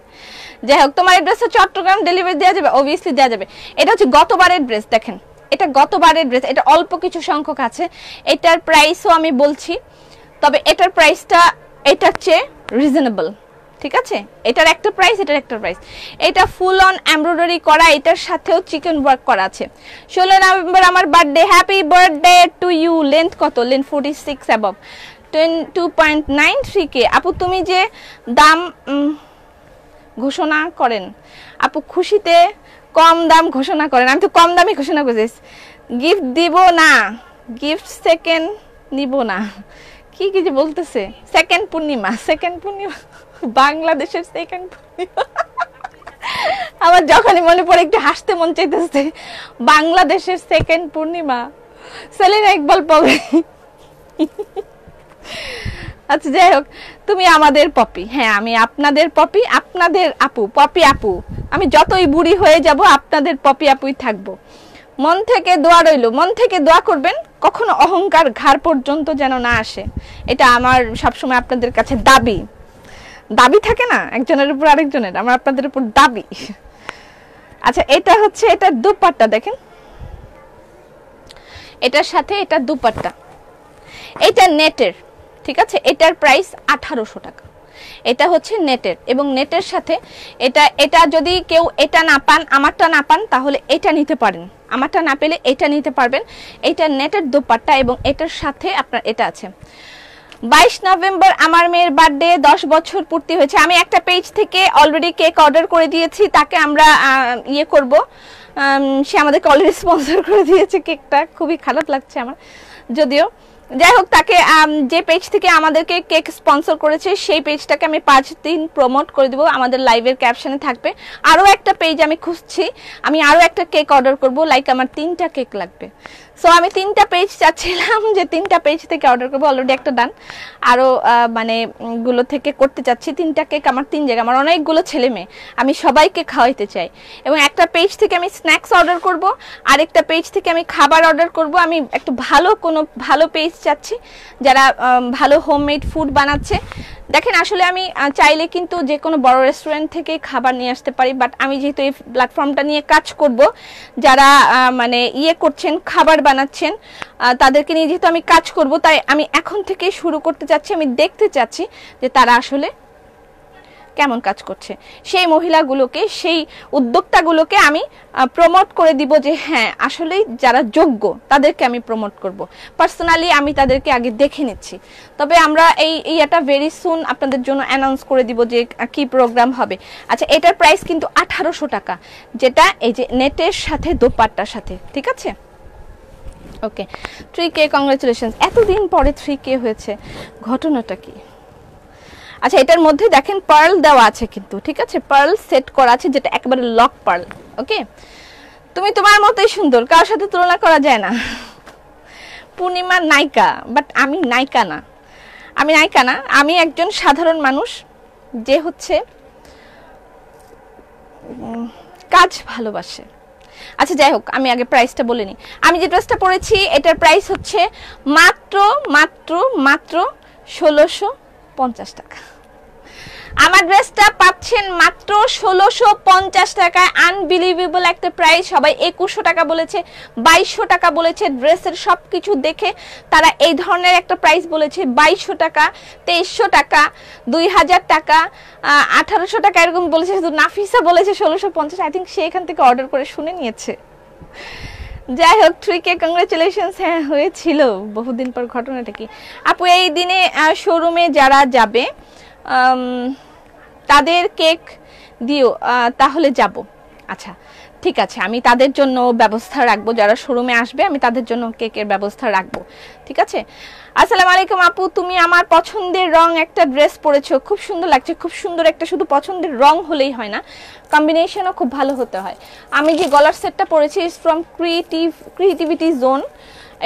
যাই হোক, তোমার এই ড্রেসটা চট্টগ্রাম ডেলিভারি দেওয়া যাবে? অবভিয়াসলি দেওয়া যাবে। এটা হচ্ছে গতবারের ড্রেস, দেখেন এটা গতবারের ড্রেস, এটা অল্প কিছু সংখ্যক আছে। এটার প্রাইসও আমি বলছি, তবে এটার প্রাইসটা এটার চেয়ে রিজনেবল, ঠিক আছে? এটার একটা প্রাইস, এটার একটা প্রাইস। এটা ফুল অন এমব্রয়ডারি করা, এটার সাথেও চিকেন ওয়ার্ক করা আছে। 16 নভেম্বর আমার birthday, happy birthday to you. Length কত? Length 46 above, 2.93K। আপু তুমি যে দাম ঘোষণা করেন, আপু খুশিতে কম দাম ঘোষণা করেন, আমি তো কম দামই ঘোষণা করছি। গিফট দিব না, গিফট সেকেন্ড নিব না, কি কি যে বলতেছে। সেকেন্ড পূর্ণিমা, সেকেন্ড পূর্ণিমা, বাংলাদেশের সেকেন্ড পূর্ণিমা। আমার যখনই মনে পড়ে একটু হাসতে মন চাইতেছে। বাংলাদেশের সেকেন্ড পূর্ণিমা, সেলিনা ইকবাল পাবে। আচ্ছা যাই হোক, তুমি আমাদের পপি। হ্যাঁ, আমি আপনাদের পপি, আপনাদের আপু, পপি আপু। আমি যতই বুড়ি হয়ে যাব আপনাদের পপি আপুই থাকবো। মন থেকে দোয়া রইল, মন থেকে দোয়া করবেন, কখনো অহংকার ঘাড় পর্যন্ত যেন না আসে। এটা আমার সবসময় আপনাদের কাছে দাবি। দাবি থাকে না একজনের উপর আরেকজনের, আমার আপনাদের উপর দাবি। আচ্ছা, এটা হচ্ছে এটার দুপাট্টা, দেখেন এটার সাথে এটার দুপাট্টা। এটা নেটের, ঠিক আছে? এটার প্রাইস 1800 টাকা। এটা হচ্ছে নেটের, এবং নেটের সাথে এটা যদি কেউ এটা না পান, আমারটা না পান, তাহলে এটা নিতে পারেন। আমারটা না পেলে এটা নিতে পারবেন। এটা নেটের দোপাট্টা এবং এটার সাথে আপনার এটা আছে। 22 নভেম্বর আমার মেয়ের বার্থডে, 10 বছর পূর্তি হয়েছে। আমি একটা পেজ থেকে অলরেডি কেক অর্ডার করে দিয়েছি, তাকে আমরা ইয়ে করব। সে আমাদেরকে অলরেডি স্পন্সর করে দিয়েছে কেকটা, খুবই খারাপ লাগছে আমার যদিও। যাই হোক, তাকে যে পেজ থেকে আমাদেরকে কেক স্পন্সর করেছে সেই পেজটাকে আমি 5 দিন প্রমোট করে দেবো, আমাদের লাইভের ক্যাপশনে থাকবে। আরও একটা পেজ আমি খুঁজছি, আমি আরও একটা কেক অর্ডার করব, লাইক আমার 3টা কেক লাগবে। সো আমি 3টা পেজ চাচ্ছিলাম যে 3টা পেজ থেকে অর্ডার করবো, অলরেডি একটা ডান। আরও মানে গুলো থেকে করতে চাচ্ছি 3টা কেক, আমার 3 জায়গা, আমার অনেকগুলো ছেলে মেয়ে, আমি সবাইকে খাওয়াইতে চাই। এবং একটা পেজ থেকে আমি স্ন্যাক্স অর্ডার করব, আরেকটা পেজ থেকে আমি খাবার অর্ডার করব। আমি একটু ভালো কোনো ভালো পেজ চাচ্ছি, যারা ভালো হোমমেড ফুড বানাচ্ছে। দেখেন আসলে আমি চাইলে কিন্তু যে কোনো বড় রেস্টুরেন্ট থেকে খাবার নিয়ে আসতে পারি, বাট আমি যেহেতু এই প্ল্যাটফর্মটা নিয়ে কাজ করব, যারা মানে ইয়ে করছেন, খাবার বানাচ্ছেন, তাদেরকে নিয়ে যেহেতু আমি কাজ করব, তাই আমি এখন থেকে শুরু করতে চাচ্ছি। আমি দেখতে চাচ্ছি যে তারা আসলে কেমন কাজ করছে, সেই মহিলাগুলোকে, সেই উদ্যোক্তাগুলোকে আমি প্রমোট করে দিব যে হ্যাঁ আসলে যারা যোগ্য তাদেরকে আমি প্রমোট করব। পার্সোনালি আমি তাদেরকে আগে দেখে নিচ্ছি, তবে আমরা এটা ভেরি সুন আপনাদের জন্য অ্যানাউন্স করে দিব যে কি প্রোগ্রাম হবে। আচ্ছা, এটার প্রাইস কিন্তু 1800 টাকা, যেটা এই যে নেটের সাথে দোপাট্টার সাথে, ঠিক আছে? ওকে, 3K কংগ্রেচুলেশনস। এতদিন পরে 3K হয়েছে, ঘটনাটা কি? আচ্ছা, এটার মধ্যে দেখেন পার্ল দেওয়া আছে কিন্তু, ঠিক আছে? পার্ল সেট করা আছে, যেটা একেবারে লক পার্ল। ওকে, তুমি তোমার মতোই সুন্দর, কারোর সাথে তুলনা করা যায় না। পূর্ণিমা নায়িকা, বাট আমি নায়িকা না, আমি নায়িকা না, আমি একজন সাধারণ মানুষ যে হচ্ছে কাজ ভালোবাসে। আচ্ছা যাই হোক, আমি আগে প্রাইসটা বলে নিই। আমি যে ড্রেসটা পরেছি এটার প্রাইস হচ্ছে মাত্র মাত্র মাত্র 1650 টাকা। আমার ড্রেসটা পাচ্ছেন মাত্র 1650 টাকায়। আনবিলিভেবল একটা প্রাইস। সবাই 2100 টাকা বলেছে, 2200 টাকা বলেছে। ড্রেসের সবকিছু দেখে তারা এই ধরনের একটা প্রাইস বলেছে। 2200 টাকা, 2300 টাকা, 2000 টাকা, 1800 টাকা এরকম বলেছে। শুধু নাফিসা বলেছে 1650। আই থিঙ্ক সে এখান থেকে অর্ডার করে শুনে নিয়েছে। যাই হোক, 3K কংগ্রেচুলেশনস। হ্যাঁ হয়েছিল বহুদিন পর। ঘটনাটা কি আপু? এই দিনে শোরুমে যারা যাবে তাদের কেক দিও, তাহলে যাব। আচ্ছা ঠিক আছে, আমি তাদের জন্য ব্যবস্থা রাখবো। যারা শোরুমে আসবে আমি তাদের জন্য কেকের ব্যবস্থা রাখবো, ঠিক আছে? আসসালামু আলাইকুম আপু, তুমি আমার পছন্দের রং একটা ড্রেস পরেছো, খুব সুন্দর লাগছে। খুব সুন্দর একটা, শুধু পছন্দের রং হলেই হয় না, কম্বিনেশনও খুব ভালো হতে হয়। আমি যে গলার সেটটা পরেছি ইজ ফ্রম ক্রিয়েটিভিটি জোন।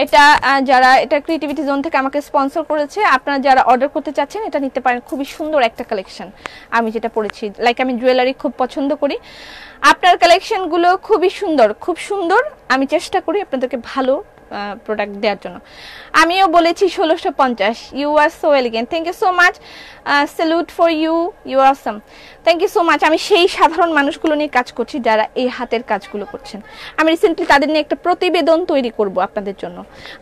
এটা যারা এটা ক্রিয়েটিভিটি জোন থেকে আমাকে স্পন্সর করেছে। আপনারা যারা অর্ডার করতে চাচ্ছেন এটা নিতে পারেন। খুবই সুন্দর একটা কালেকশন আমি যেটা পরেছি। লাইক আমি জুয়েলারি খুব পছন্দ করি, আপনার কালেকশনগুলো খুবই সুন্দর, খুব সুন্দর। আমি চেষ্টা করি আপনাদেরকে ভালো প্রোডাক্ট দেওয়ার জন্য। আমিও বলেছি 1650। You are so elegant, thank you so much, salute for you, you are awesome, thank you so much. আমি সেই সাধারণ মানুষগুলো নিয়ে কাজ করছি যারা এই হাতের কাজগুলো করছেন। আমি রিসেন্টলি তাদের নিয়ে একটা প্রতিবেদন তৈরি করব আপনাদের জন্য।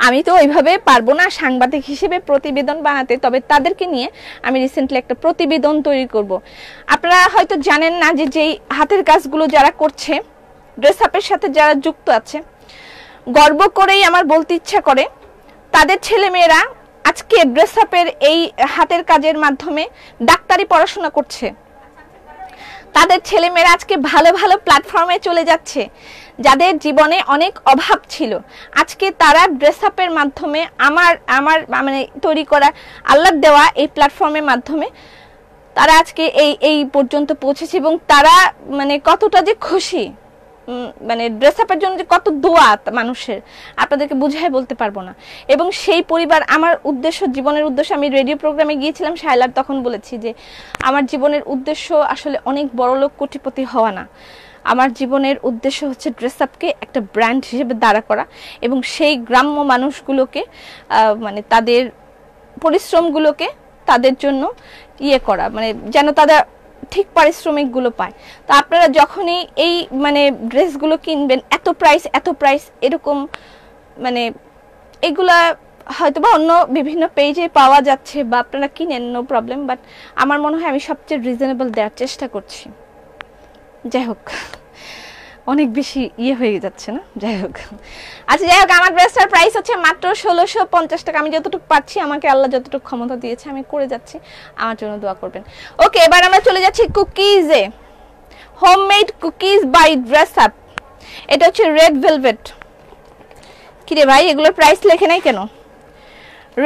আমি তো ওইভাবে পারবো না সাংবাদিক হিসেবে প্রতিবেদন বানাতে, তবে তাদেরকে নিয়ে আমি রিসেন্টলি একটা প্রতিবেদন তৈরি করব। আপনারা হয়তো জানেন না যে যেই হাতের কাজগুলো যারা করছে, ড্রেস আপের সাথে যারা যুক্ত আছে, গর্ব করেই আমার বলতে ইচ্ছা করে তাদের ছেলেমেয়েরা আজকে ড্রেস আপের এই হাতের কাজের মাধ্যমে ডাক্তারি পড়াশোনা করছে। তাদের ছেলেমেয়েরা আজকে ভালো ভালো প্ল্যাটফর্মে চলে যাচ্ছে। যাদের জীবনে অনেক অভাব ছিল, আজকে তারা ড্রেস আপের মাধ্যমে আমার মানে তৈরি করা আল্লাহর দেওয়া এই প্ল্যাটফর্মের মাধ্যমে তারা আজকে এই পর্যন্ত পৌঁছেছে। এবং তারা মানে কতটা যে খুশি, মানে ড্রেস আপের জন্য যে কত দোয়া মানুষের, আপনাদেরকে বুঝাই বলতে পারবো না। এবং সেই পরিবার, আমার উদ্দেশ্য, জীবনের উদ্দেশ্য, আমি রেডিও প্রোগ্রামে গিয়েছিলাম শায়লার, তখন বলেছি যে আমার জীবনের উদ্দেশ্য আসলে অনেক বড়লোক কোটিপতি হওয়া না। আমার জীবনের উদ্দেশ্য হচ্ছে ড্রেস আপকে একটা ব্র্যান্ড হিসেবে দাঁড়া করা এবং সেই গ্রাম্য মানুষগুলোকে মানে তাদের পরিশ্রমগুলোকে তাদের জন্য ইয়ে করা, মানে যেন তারা ঠিক পারিশ্রমিকগুলো পায়। তো আপনারা যখনই এই মানে ড্রেসগুলো কিনবেন, এত প্রাইস এরকম, মানে এগুলা হয়তো বা অন্য বিভিন্ন পেজে পাওয়া যাচ্ছে বা আপনারা কিনেন, নো প্রবলেম, বাট আমার মনে হয় আমি সবচেয়ে রিজনেবল দেওয়ার চেষ্টা করছি। যাই হোক, অনেক বেশি ইয়ে হয়ে যাচ্ছে না, যাই হোক। আচ্ছা যাই হোক, আমার ড্রেসটার প্রাইস হচ্ছে মাত্র 1650 টাকা। আমি যতটুকু পাচ্ছি, আমাকে আল্লাহ যতটুকু ক্ষমতা দিয়েছে আমি করে যাচ্ছি, আমার জন্য দোয়া করবেন। ওকে, এবার আমরা চলে যাচ্ছি কুকিজে। Homemade cookies by dress up. এটা হচ্ছে রেড ভেলভেট। কিরে ভাই, এগুলোর প্রাইস লেখে নাই কেন?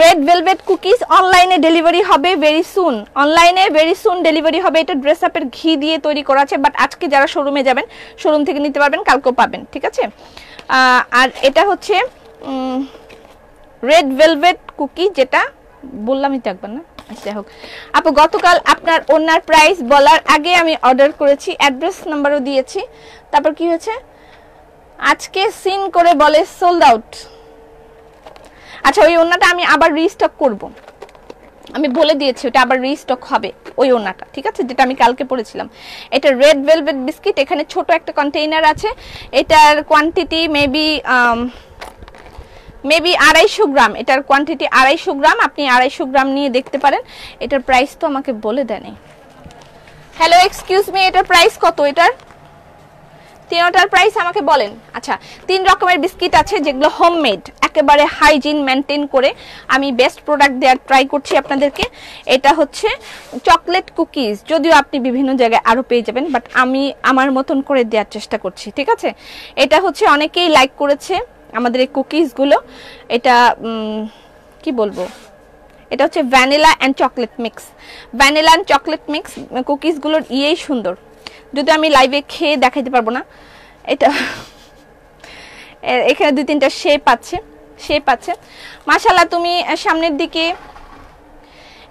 রেড ভেলভেট কুকিজ অনলাইনে ডেলিভারি হবে ভেরি সুন। অনলাইনে ভেরি সুন ডেলিভারি হবে। এটা ড্রেস আপের ঘি দিয়ে তৈরি করা আছে, বাট আজকে যারা শোরুমে যাবেন শোরুম থেকে নিতে পারবেন, কালকেও পাবেন, ঠিক আছে? আর এটা হচ্ছে রেড ভেলভেট কুকি, যেটা বললামই তো একবার না। যাই হোক আপু, গতকাল আপনার ওনার প্রাইস বলার আগে আমি অর্ডার করেছি, অ্যাড্রেস নাম্বারও দিয়েছি। তারপর কি হয়েছে? আজকে সিন করে বলে সোল্ড আউট। আচ্ছা ওই ওড়নাটা আমি আবার রিস্টক করব, আমি বলে দিয়েছি ওটা আবার রিস্টক হবে ওই ওড়নাটা, ঠিক আছে, যেটা আমি কালকে পরেছিলাম। এটা রেড ভেলভেট বিস্কিট, এখানে ছোট একটা কন্টেইনার আছে, এটার কোয়ান্টিটি মেবি 250 গ্রাম, এটার কোয়ান্টিটি 250 গ্রাম, আপনি 250 গ্রাম নিয়ে দেখতে পারেন। এটার প্রাইস তো আমাকে বলে দেয়নি। হ্যালো এক্সকিউজ মি, এটার প্রাইস কত? এটার তিনটার প্রাইস আমাকে বলেন। আচ্ছা 3 রকমের বিস্কিট আছে যেগুলো হোমমেড, একেবারে হাইজিন মেনটেন করে আমি বেস্ট প্রোডাক্ট দেওয়ার ট্রাই করছি আপনাদেরকে। এটা হচ্ছে চকলেট কুকিজ, যদিও আপনি বিভিন্ন জায়গায় আরও পেয়ে যাবেন, বাট আমি আমার মতন করে দেওয়ার চেষ্টা করছি, ঠিক আছে। এটা হচ্ছে অনেকেই লাইক করেছে আমাদের এই কুকিজগুলো। এটা কি বলবো, এটা হচ্ছে vanilla and chocolate mix, vanilla and chocolate mix কুকিজগুলোর ইয়েই সুন্দর, যদি আমি লাইভে খেয়ে দেখাইতে পারবো না। এটা এখানে 2-3টা শেপ আছে। মাশাআল্লাহ, তুমি সামনের দিকে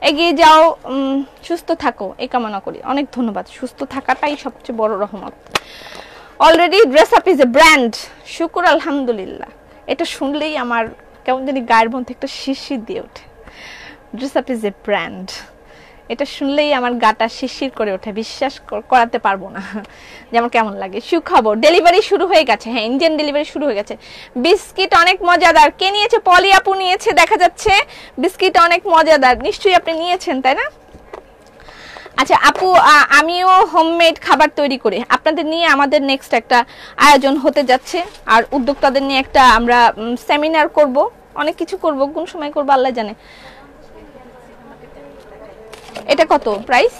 এগিয়ে যাও, সুস্থ থাকো এই কামনা করি। অনেক ধন্যবাদ, সুস্থ থাকাটাই সবচেয়ে বড় রহমত। Already dress up is a brand, শুকর আলহামদুলিল্লাহ। এটা শুনলেই আমার কেমন জানি গায়ের মধ্যে একটা শিরশির দিয়ে ওঠে। Dress up is a brand, এটা শুনলেই আমার গাটা শিরশির করে ওঠে, বিশ্বাস করাতে পারবো না যেমন কেমন লাগে। সুখবর, ডেলিভারি শুরু হয়ে গেছে, হ্যাঁ ইন্ডিয়ান ডেলিভারি শুরু হয়ে গেছে। বিস্কিট অনেক মজাদার, কে নিয়েছে? পলি আপু নিয়েছে দেখা যাচ্ছে। বিস্কিট অনেক মজাদার, নিশ্চয়ই আপনি নিয়েছেন তাই না? আচ্ছা আপু, আমিও হোমমেড খাবার তৈরি করি, আপনাদের নিয়ে আমাদের নেক্সট একটা আয়োজন হতে যাচ্ছে, আর উদ্যোক্তাদের নিয়ে একটা আমরা সেমিনার করব, অনেক কিছু করব, কোন সময় করব আল্লাহ জানে। এটা কত প্রাইস?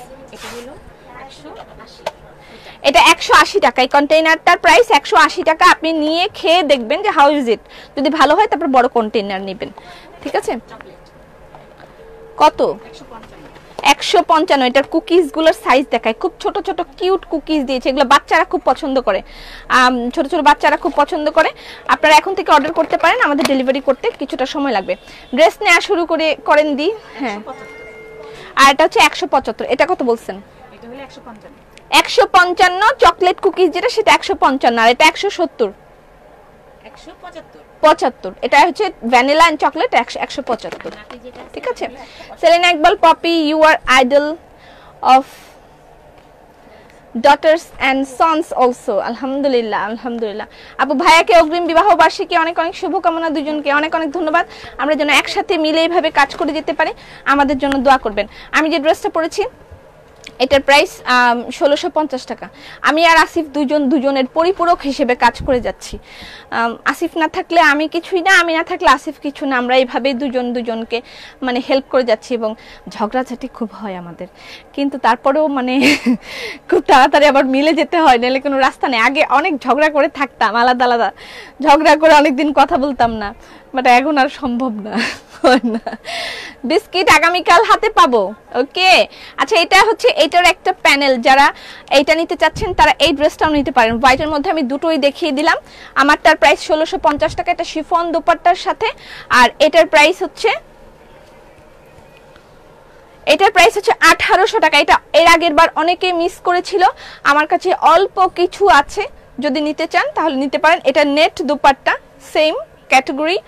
এটা 180 টাকা, এই কন্টেইনারটার প্রাইস 180 টাকা। আপনি নিয়ে খেয়ে দেখবেন যে হাউ ইজ ইট, যদি ভালো হয় তারপর বড় কন্টেইনার নেবেন, ঠিক আছে। কত? 155। এটার কুকিজ গুলোর সাইজ দেখায়, খুব ছোট ছোট কিউট কুকিজ দিয়েছে, এগুলো বাচ্চারা খুব পছন্দ করে, ছোট ছোট বাচ্চারা খুব পছন্দ করে। আপনারা এখন থেকে অর্ডার করতে পারেন, আমাদের ডেলিভারি করতে কিছুটা সময় লাগবে। ড্রেস নেওয়া শুরু করেন দি, হ্যাঁ। আর এটা হচ্ছে 175, এটা কত বলছেন? এটা হলো 155 চকলেট কুকিজ যেটা, সেটা 155, আর এটা 170 175। এটা হচ্ছে ভ্যানিলা এন্ড চকলেট 175, ঠিক আছে। Selina Iqbal, Popy you are idol of daughters and sons also. আলহামদুলিল্লাহ আলহামদুলিল্লাহ। আপু ভাইয়াকে অগ্রিম বিবাহ বার্ষিকী অনেক অনেক শুভকামনা, দুজনকে অনেক অনেক ধন্যবাদ। আমরা যেন একসাথে মিলে এইভাবে কাজ করে যেতে পারি, আমাদের জন্য দোয়া করবেন। আমি যে ড্রেসটা পরেছি এটার প্রাইস 1650 টাকা। আমি আর আসিফ দুজনের পরিপূরক হিসেবে কাজ করে যাচ্ছি। আসিফ না থাকলে আমি কিছুই না, আমি না থাকলে আসিফ কিছু না। আমরা এইভাবে দুজনকে মানে হেল্প করে যাচ্ছি, এবং ঝগড়াঝাটি খুব হয় আমাদের, কিন্তু তারপরেও মানে খুব তাড়াতাড়ি আবার মিলে যেতে হয়, নাহলে কোনো রাস্তা নেই। আগে অনেক ঝগড়া করে থাকতাম, আলাদা আলাদা ঝগড়া করে অনেকদিন কথা বলতাম না, বাট এখন আর সম্ভব না। বিস্কিট আগামীকাল হাতে পাবো, ওকে। আচ্ছা এটা হচ্ছে এটার একটা প্যানেল, যারা এইটা নিতে চাচ্ছেন তারা এই ড্রেসটাও নিতে পারেন। হোয়াইটের মধ্যে আমি দুটোই দেখিয়ে দিলাম। আমারটার প্রাইস 1650 টাকা, এটা শিফন দোপাট্টার সাথে। আর এটার প্রাইস হচ্ছে 1800 টাকা। এটা এর আগের বার অনেকে মিস করেছিল, আমার কাছে অল্প কিছু আছে, যদি নিতে চান তাহলে নিতে পারেন। এটা net dupatta, same category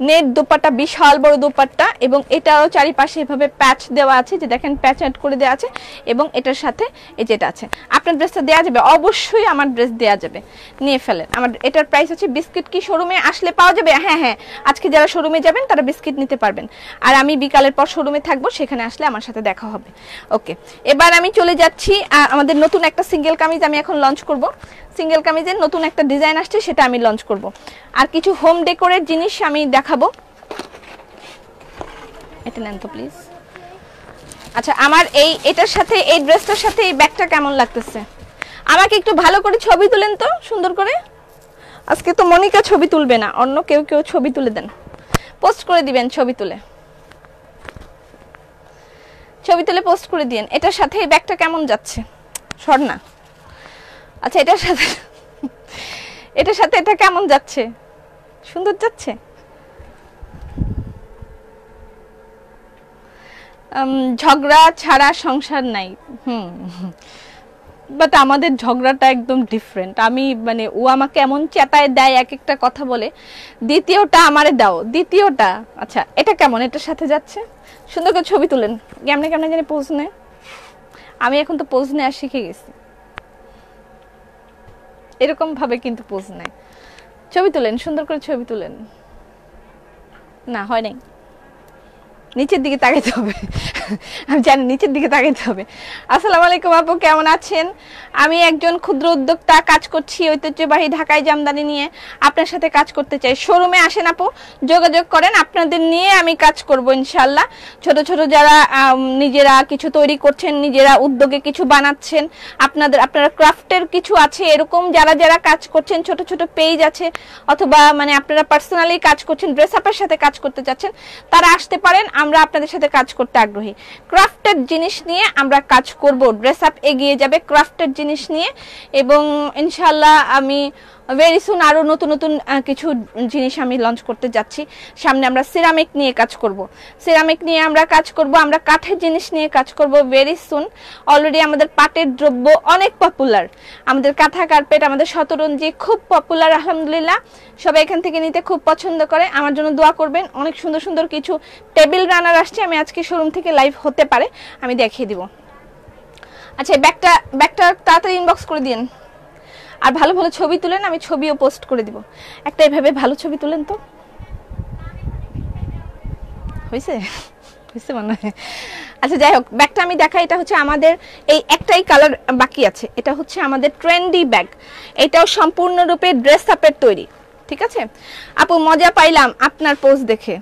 net dupatta, বিশাল বড় দোপাট্টা, এবং এটারও চারিপাশে এভাবে প্যাচ দেওয়া আছে, যে দেখেন প্যাচ অ্যাড করে দেওয়া আছে, এবং এটার সাথে এই যেটা আছে। আপনার ড্রেসটা দেওয়া যাবে, অবশ্যই আমার ড্রেস দেওয়া যাবে, নিয়ে ফেলেন। আমার এটার প্রাইস হচ্ছে, বিস্কিট কি শোরুমে আসলে পাওয়া যাবে? হ্যাঁ হ্যাঁ, আজকে যারা শোরুমে যাবেন তারা বিস্কিট নিতে পারবেন, আর আমি বিকালের পর শোরুমে থাকবো, সেখানে আসলে আমার সাথে দেখা হবে, ওকে। এবার আমি চলে যাচ্ছি, আমাদের নতুন একটা সিঙ্গেল কামিজ আমি এখন লঞ্চ করব। সিঙ্গেল কামিজের নতুন একটা ডিজাইন আসছে, সেটা আমি লঞ্চ করব। আর কিছু হোম ডেকোরের জিনিস আমি দেখাবো, এটা নেন তো প্লিজ। আচ্ছা আমার এটার সাথে এই ড্রেসটার সাথে এই ব্যাগটা কেমন লাগতেছে? আমাকে একটু ভালো করে ছবি তুলেন তো, সুন্দর করে। আজকে তো মনিকা ছবি তুলবে না, অন্য কেউ ছবি তুলে দেন, পোস্ট করে দিবেন, ছবি তুলে পোস্ট করে দিন। এটার সাথে এই ব্যাগটা কেমন যাচ্ছে স্বর্ণা? আচ্ছা এটার সাথে এটা কেমন যাচ্ছে? সুন্দর যাচ্ছে। ঝগড়া ছাড়া সংসার নাই, বাট আমাদের ঝগড়াটা একদম ডিফারেন্ট। আমি মানে ও আমাকে এমন চেতায় দেয়, এক একটা কথা বলে, দ্বিতীয়টা আমারে দাও, দ্বিতীয়টা আচ্ছা এটা কেমন, এটার সাথে যাচ্ছে, সুন্দর করে ছবি তুলেন। কেমনে কেমনে জানি পোজ নেয়, আমি এখন তো পোজ নেওয়া শিখে গেছি, এরকম ভাবে কিন্তু পোজ নেয়। ছবি তুলেন, সুন্দর করে ছবি তুলেন। না হয় নাই, নিচের দিকে তাকাইতে হবে, আমি জানি নিচের দিকে তাকাইতে হবে। আসসালামু আলাইকুম আপু, কেমন আছেন? আমি একজন ক্ষুদ্র উদ্যোক্তা, কাজ করছি ঐতিহ্যবাহী ঢাকায় জামদানি নিয়ে। আপনার সাথে কাজ করতে চাই, শোরুমে আসেন আপু, যোগাযোগ করেন, আপনাদের নিয়ে আমি কাজ করব ইনশাল্লাহ। ছোট ছোট যারা নিজেরা কিছু তৈরি করছেন, নিজেরা উদ্যোগে কিছু বানাচ্ছেন, আপনারা ক্রাফটের কিছু আছে এরকম যারা যারা কাজ করছেন, ছোট ছোট পেজ আছে, অথবা মানে আপনারা পার্সোনালি কাজ করছেন, ড্রেস আপের সাথে কাজ করতে চাচ্ছেন, তারা আসতে পারেন, আমরা আপনাদের সাথে কাজ করতে আগ্রহী। ক্রাফটের জিনিস নিয়ে আমরা কাজ করব, ড্রেস আপ এগিয়ে যাবে ক্রাফটের জিনিস নিয়ে, এবং ইনশাআল্লাহ আমি ভেরি সুন আরো নতুন নতুন কিছু জিনিস আমি লঞ্চ করতে যাচ্ছি। সামনে আমরা সিরামিক নিয়ে কাজ করব, সিরামিক নিয়ে আমরা কাজ করব, আমরা কাঠের জিনিস নিয়ে কাজ করব ভেরি সুন। অলরেডি আমাদের পাটের দ্রব্য অনেক পপুলার, আমাদের কাঁথা কার্পেট, আমাদের শতরঞ্জি খুব পপুলার আলহামদুলিল্লাহ, সবাই এখান থেকে নিতে খুব পছন্দ করে। আমার জন্য দোয়া করবেন, অনেক সুন্দর সুন্দর কিছু টেবিল রানার আসছে, আমি আজকে শোরুম থেকে লাইভ হতে পারে আমি দেখিয়ে দিব। আচ্ছা ব্যাগটা তাড়াতাড়ি ইনবক্স করে দিন, আর ভালো ভালো ছবি তুলেন, আমি ছবিও পোস্ট করে দিব। একটা এভাবে ভালো ছবি তুলেন তো, হয়েছে হয়েছে মনে হয়। আচ্ছা যাই হোক, ব্যাগটা আমি দেখাই, এটা হচ্ছে আমাদের এই একটাই কালার বাকি আছে, এটা হচ্ছে আমাদের ট্রেন্ডি ব্যাগ, এটাও সম্পূর্ণরূপে ড্রেস আপের তৈরি। ঠিক আছে আপু, মজা পাইলাম আপনার পোজ দেখে।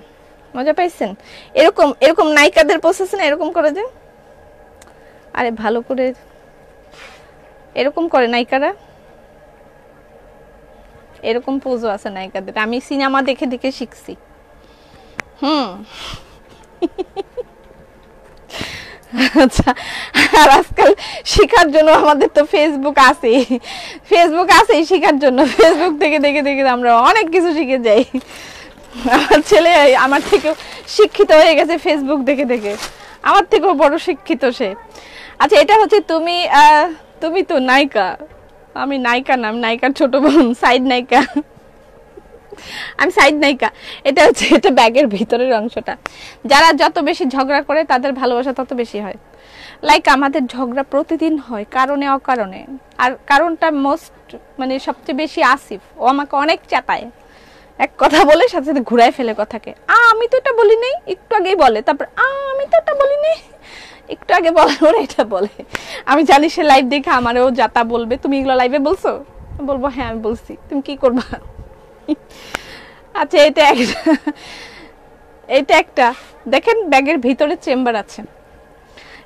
মজা পাইছেন? এরকম এরকম নায়িকাদের পোজ আছে না, এরকম করে যে, আরে ভালো করে এরকম করে নায়িকারা, এরকম পোজও আছে নায়িকাদের, আমি সিনেমা দেখে দেখে শিখছি। আচ্ছা, আর আজকাল শেখার জন্য আমাদের তো ফেসবুক আছে, শেখার জন্য ফেসবুক থেকে দেখে দেখে আমরা অনেক কিছু শিখে যাই। আমার ছেলে আমার থেকেও শিক্ষিত হয়ে গেছে ফেসবুক দেখে দেখে, আমার থেকেও বড় শিক্ষিত সে। আচ্ছা এটা হচ্ছে তুমি তো নায়িকা, আমি নায়িকা না, আমি নায়িকার ছোট বোন, সাইড নায়িকা, আমি সাইড নায়িকা। এটা হচ্ছে এটা ব্যাগের ভিতরের অংশটা। যারা যত বেশি ঝগড়া করে তাদের ভালোবাসা তত বেশি হয়। লাইক আমাদের ঝগড়া প্রতিদিন হয় কারণে অকারণে, আর কারণটা মোস্ট মানে সবচেয়ে বেশি আসিফ, ও আমাকে অনেক চাপায়, এক কথা বলে সাথে সাথে ঘুরায় ফেলে কথাকে, আমি তো এটা বলি নাই, একটু আগেই বলে, তারপর আমি তো এটা বলি নাই, একটু আগে বলার ওরা এটা বলে। আমি জানি সে লাইভ দেখে আমারও যাতা বলবে, তুমি এগুলো লাইভে বলছো, বলবো হ্যাঁ আমি বলছি, তুমি কি করবা। আচ্ছা এটা একটা দেখেন, ব্যাগের ভিতরে চেম্বার আছে,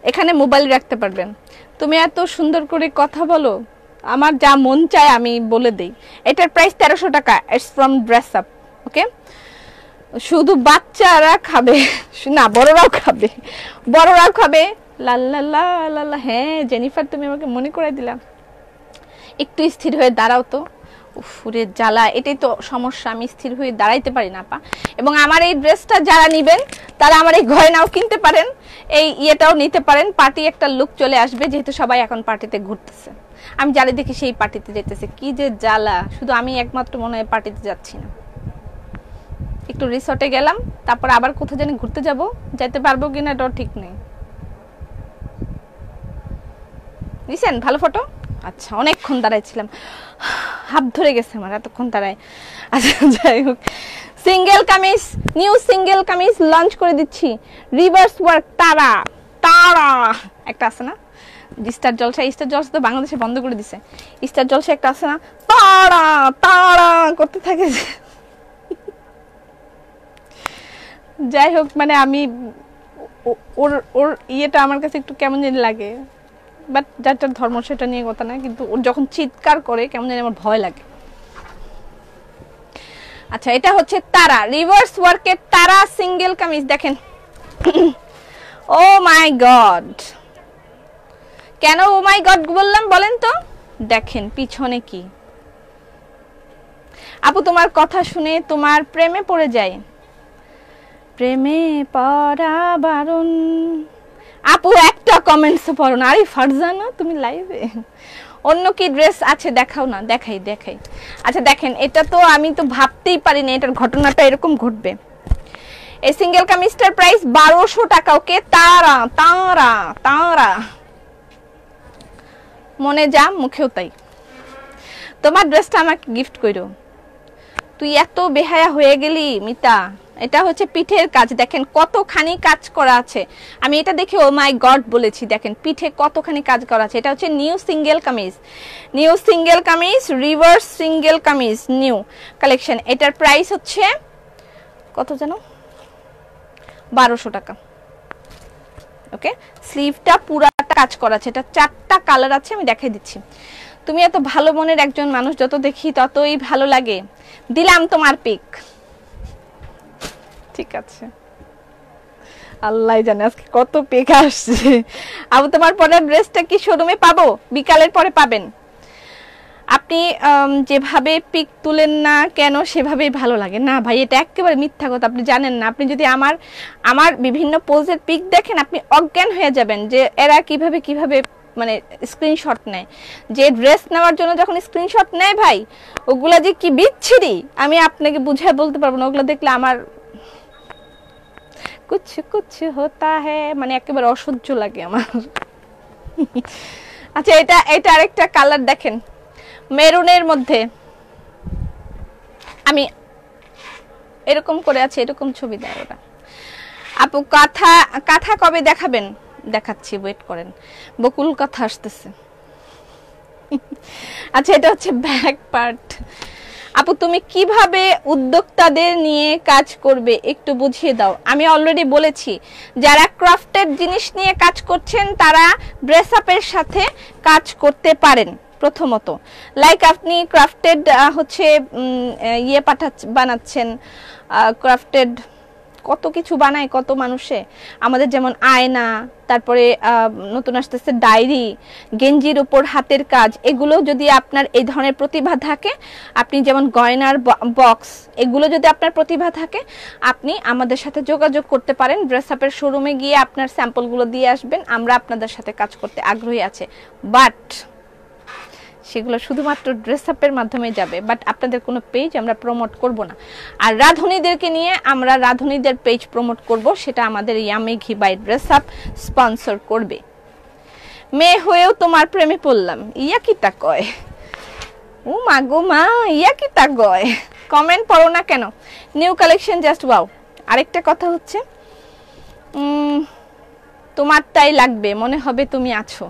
এখানে মোবাইল রাখতে পারবেন। তুমি এত সুন্দর করে কথা বলো, আমার যা মন চায় আমি বলে দেই। এটার প্রাইস 1300 টাকা, ইটস ফ্রম ড্রেস আপ। ওকে, শুধু বাচ্চারা খাবে না, বড়রাও খাবে। লাল্লা। হ্যাঁ জেনিফার, তুমি আমাকে মনে করে দিলা। একটু স্থির হয়ে দাঁড়াও তো, উফরে জ্বালা, এটাই তো সমস্যা, আমি স্থির হয়ে দাঁড়াইতে পারি না পা। এবং আমার এই ড্রেসটা যারা নিবেন তারা আমার এই গয়নাও কিনতে পারেন, এই ইয়েটাও নিতে পারেন, পার্টি একটা লুক চলে আসবে, যেহেতু সবাই এখন পার্টিতে ঘুরতেছে। আমি যারা দেখি সেই পার্টিতে যেতেছে, কি যে জ্বালা, শুধু আমি একমাত্র মনে হয় পার্টিতে যাচ্ছি না। একটু রিসর্টে গেলাম, তারপর আবার কোথাও জানি ঘুরতে যাব, যেতে পারবো কিনা এটাও ঠিক নেই। নিছেন ভালো ফটো? আচ্ছা, অনেকক্ষণ দাঁড়াইছিলাম, হাত ধরে গেছে আমার এতক্ষণ দাঁড়ায়। আচ্ছা যাই হোক, নিউ সিঙ্গেল কামিজ লঞ্চ করে দিচ্ছি, রিভার্স ওয়ার্ক তারা একটা আছে না, স্টার জলসা তো বাংলাদেশে বন্ধ করে দিছে, স্টার জলসা একটা আছে না, তারা করতে থাকে। যাই হোক, মানে আমি ওর ইয়েটা আমার কাছে একটু কেমন জানি লাগে, বাট যার যার ধর্ম সেটা নিয়ে কথা না, কিন্তু ওর যখন চিৎকার করে কেমন জানি আমার ভয় লাগে। আচ্ছা এটা হচ্ছে তারা, রিভার্স ওয়ার্কের তারা সিঙ্গেল কামিজ, দেখেন। ও মাই গড, কেন ও মাই গড বললাম বলেন তো? দেখেন পিছনে কি, আপু তোমার কথা শুনে তোমার প্রেমে পড়ে যায়, প্রেমে পড়া বারণ, আপু একটা কমেন্টস পড়ো না। আরে ফারজানা তুমি লাইভে, অন্য কি ড্রেস আছে দেখাও না। দেখাই। আচ্ছা দেখেন, এটা তো আমি তো ভাবতেই পারি না এটার ঘটনাটা এরকম ঘটবে। এই সিঙ্গেল কামিজটার প্রাইস 1200 টাকা। ওকে, তারা তারা তারা মনে যা মুখেও তাই। তোমার ড্রেসটা আমাকে গিফট করো। তুই এত বেহায়া হয়ে গেলি মিতা। এটা হচ্ছে পিঠের কাজ, দেখেন কতখানি কাজ করা আছে। আমি এটা দেখে ও মাই গড বলেছি, দেখেন পিঠে কতখানি কাজ করা আছে। এটা হচ্ছে new single kameez, reverse single kameez, new collection. এটার প্রাইস হচ্ছে কত জানো, 1200 টাকা। ওকে, স্লিভটা পুরাটা কাজ করা আছে। এটা 4টা কালার আছে, আমি দেখাই দিচ্ছি। তুমি এত ভালো মনের একজন মানুষ, যত দেখি ততই ভালো লাগে। দিলাম তোমার পিক, ঠিক আছে। আল্লাহ জানে আজকে কত পিক আসছে। আবু তোমার পরের ড্রেসটা কি শোরুমে পাবো? বিকালের পরে পাবেন। আপনি যেভাবে পিক তুলেন না কেন সেভাবেই ভালো লাগে না ভাই, এটা একেবারে মিথ্যা কথা। আপনি জানেন না, আপনি যদি আমার বিভিন্ন পোজের পিক দেখেন আপনি অজ্ঞান হয়ে যাবেন যে এরা কিভাবে মানে স্ক্রিনশট নেয়। যে ড্রেস নেওয়ার জন্য যখন স্ক্রিনশট নেয় ভাই, ওগুলা যে কি বিচ্ছিরি আমি আপনাকে বুঝায় বলতে পারবো না। ওগুলো দেখলে আমার কুছ হতা হ্যায়, মানে একেবারে অসহ্য লাগে আমার। আচ্ছা এটা আরেকটা কালার দেখেন, মেরুনের মধ্যে আমি এরকম করে আছে, এরকম ছবি দেয় ওরা। আপু কাঁথা কবে দেখাবেন? দেখাচ্ছি, ওয়েট করেন, বকুল কথা আসতেছে। আচ্ছা এটা হচ্ছে ব্যাক পার্ট। আপু তুমি কিভাবে উদ্যোক্তাদের নিয়ে কাজ করবে একটু বুঝিয়ে দাও। আমি অলরেডি বলেছি, যারা ক্রাফটেড জিনিস নিয়ে কাজ করছেন তারা ড্রেস আপের সাথে কাজ করতে পারেন। প্রথমত লাইক আপনি ক্রাফটেড হচ্ছে বানাচ্ছেন, ক্রাফটেড কত কিছু বানায় কত মানুষে, আমাদের যেমন আয়না, তারপরে নতুন আসতেছে ডায়েরি, গেঞ্জির উপর হাতের কাজ। এগুলো যদি আপনার এই ধরনের প্রতিভা থাকে, আপনি যেমন গয়নার বক্স, এগুলো যদি আপনার প্রতিভা থাকে, আপনি আমাদের সাথে যোগাযোগ করতে পারেন। ড্রেস আপের শোরুমে গিয়ে আপনার স্যাম্পলগুলো দিয়ে আসবেন, আমরা আপনাদের সাথে কাজ করতে আগ্রহী আছে। বাট সেগুলো শুধুমাত্র ড্রেস আপের মাধ্যমে যাবে, বাট আপনাদের কোনো পেজ আমরা প্রমোট করব না। আর রাধুনীদেরকে নিয়ে আমরা রাধুনীদের পেজ প্রমোট করব, সেটা আমাদের ইয়ামি ঘি বাই ড্রেস আপ স্পন্সর করবে। মেয়ে হয়েও তোমার প্রেমে পড়লাম, ইয়া কিটা কয়, ও মা গো মা, ইয়া কিটা কয়। কমেন্ট পড়ো না কেন? New collection just wow. আরেকটা কথা হচ্ছে, তোমারটাই লাগবে মনে হবে তুমি আছো।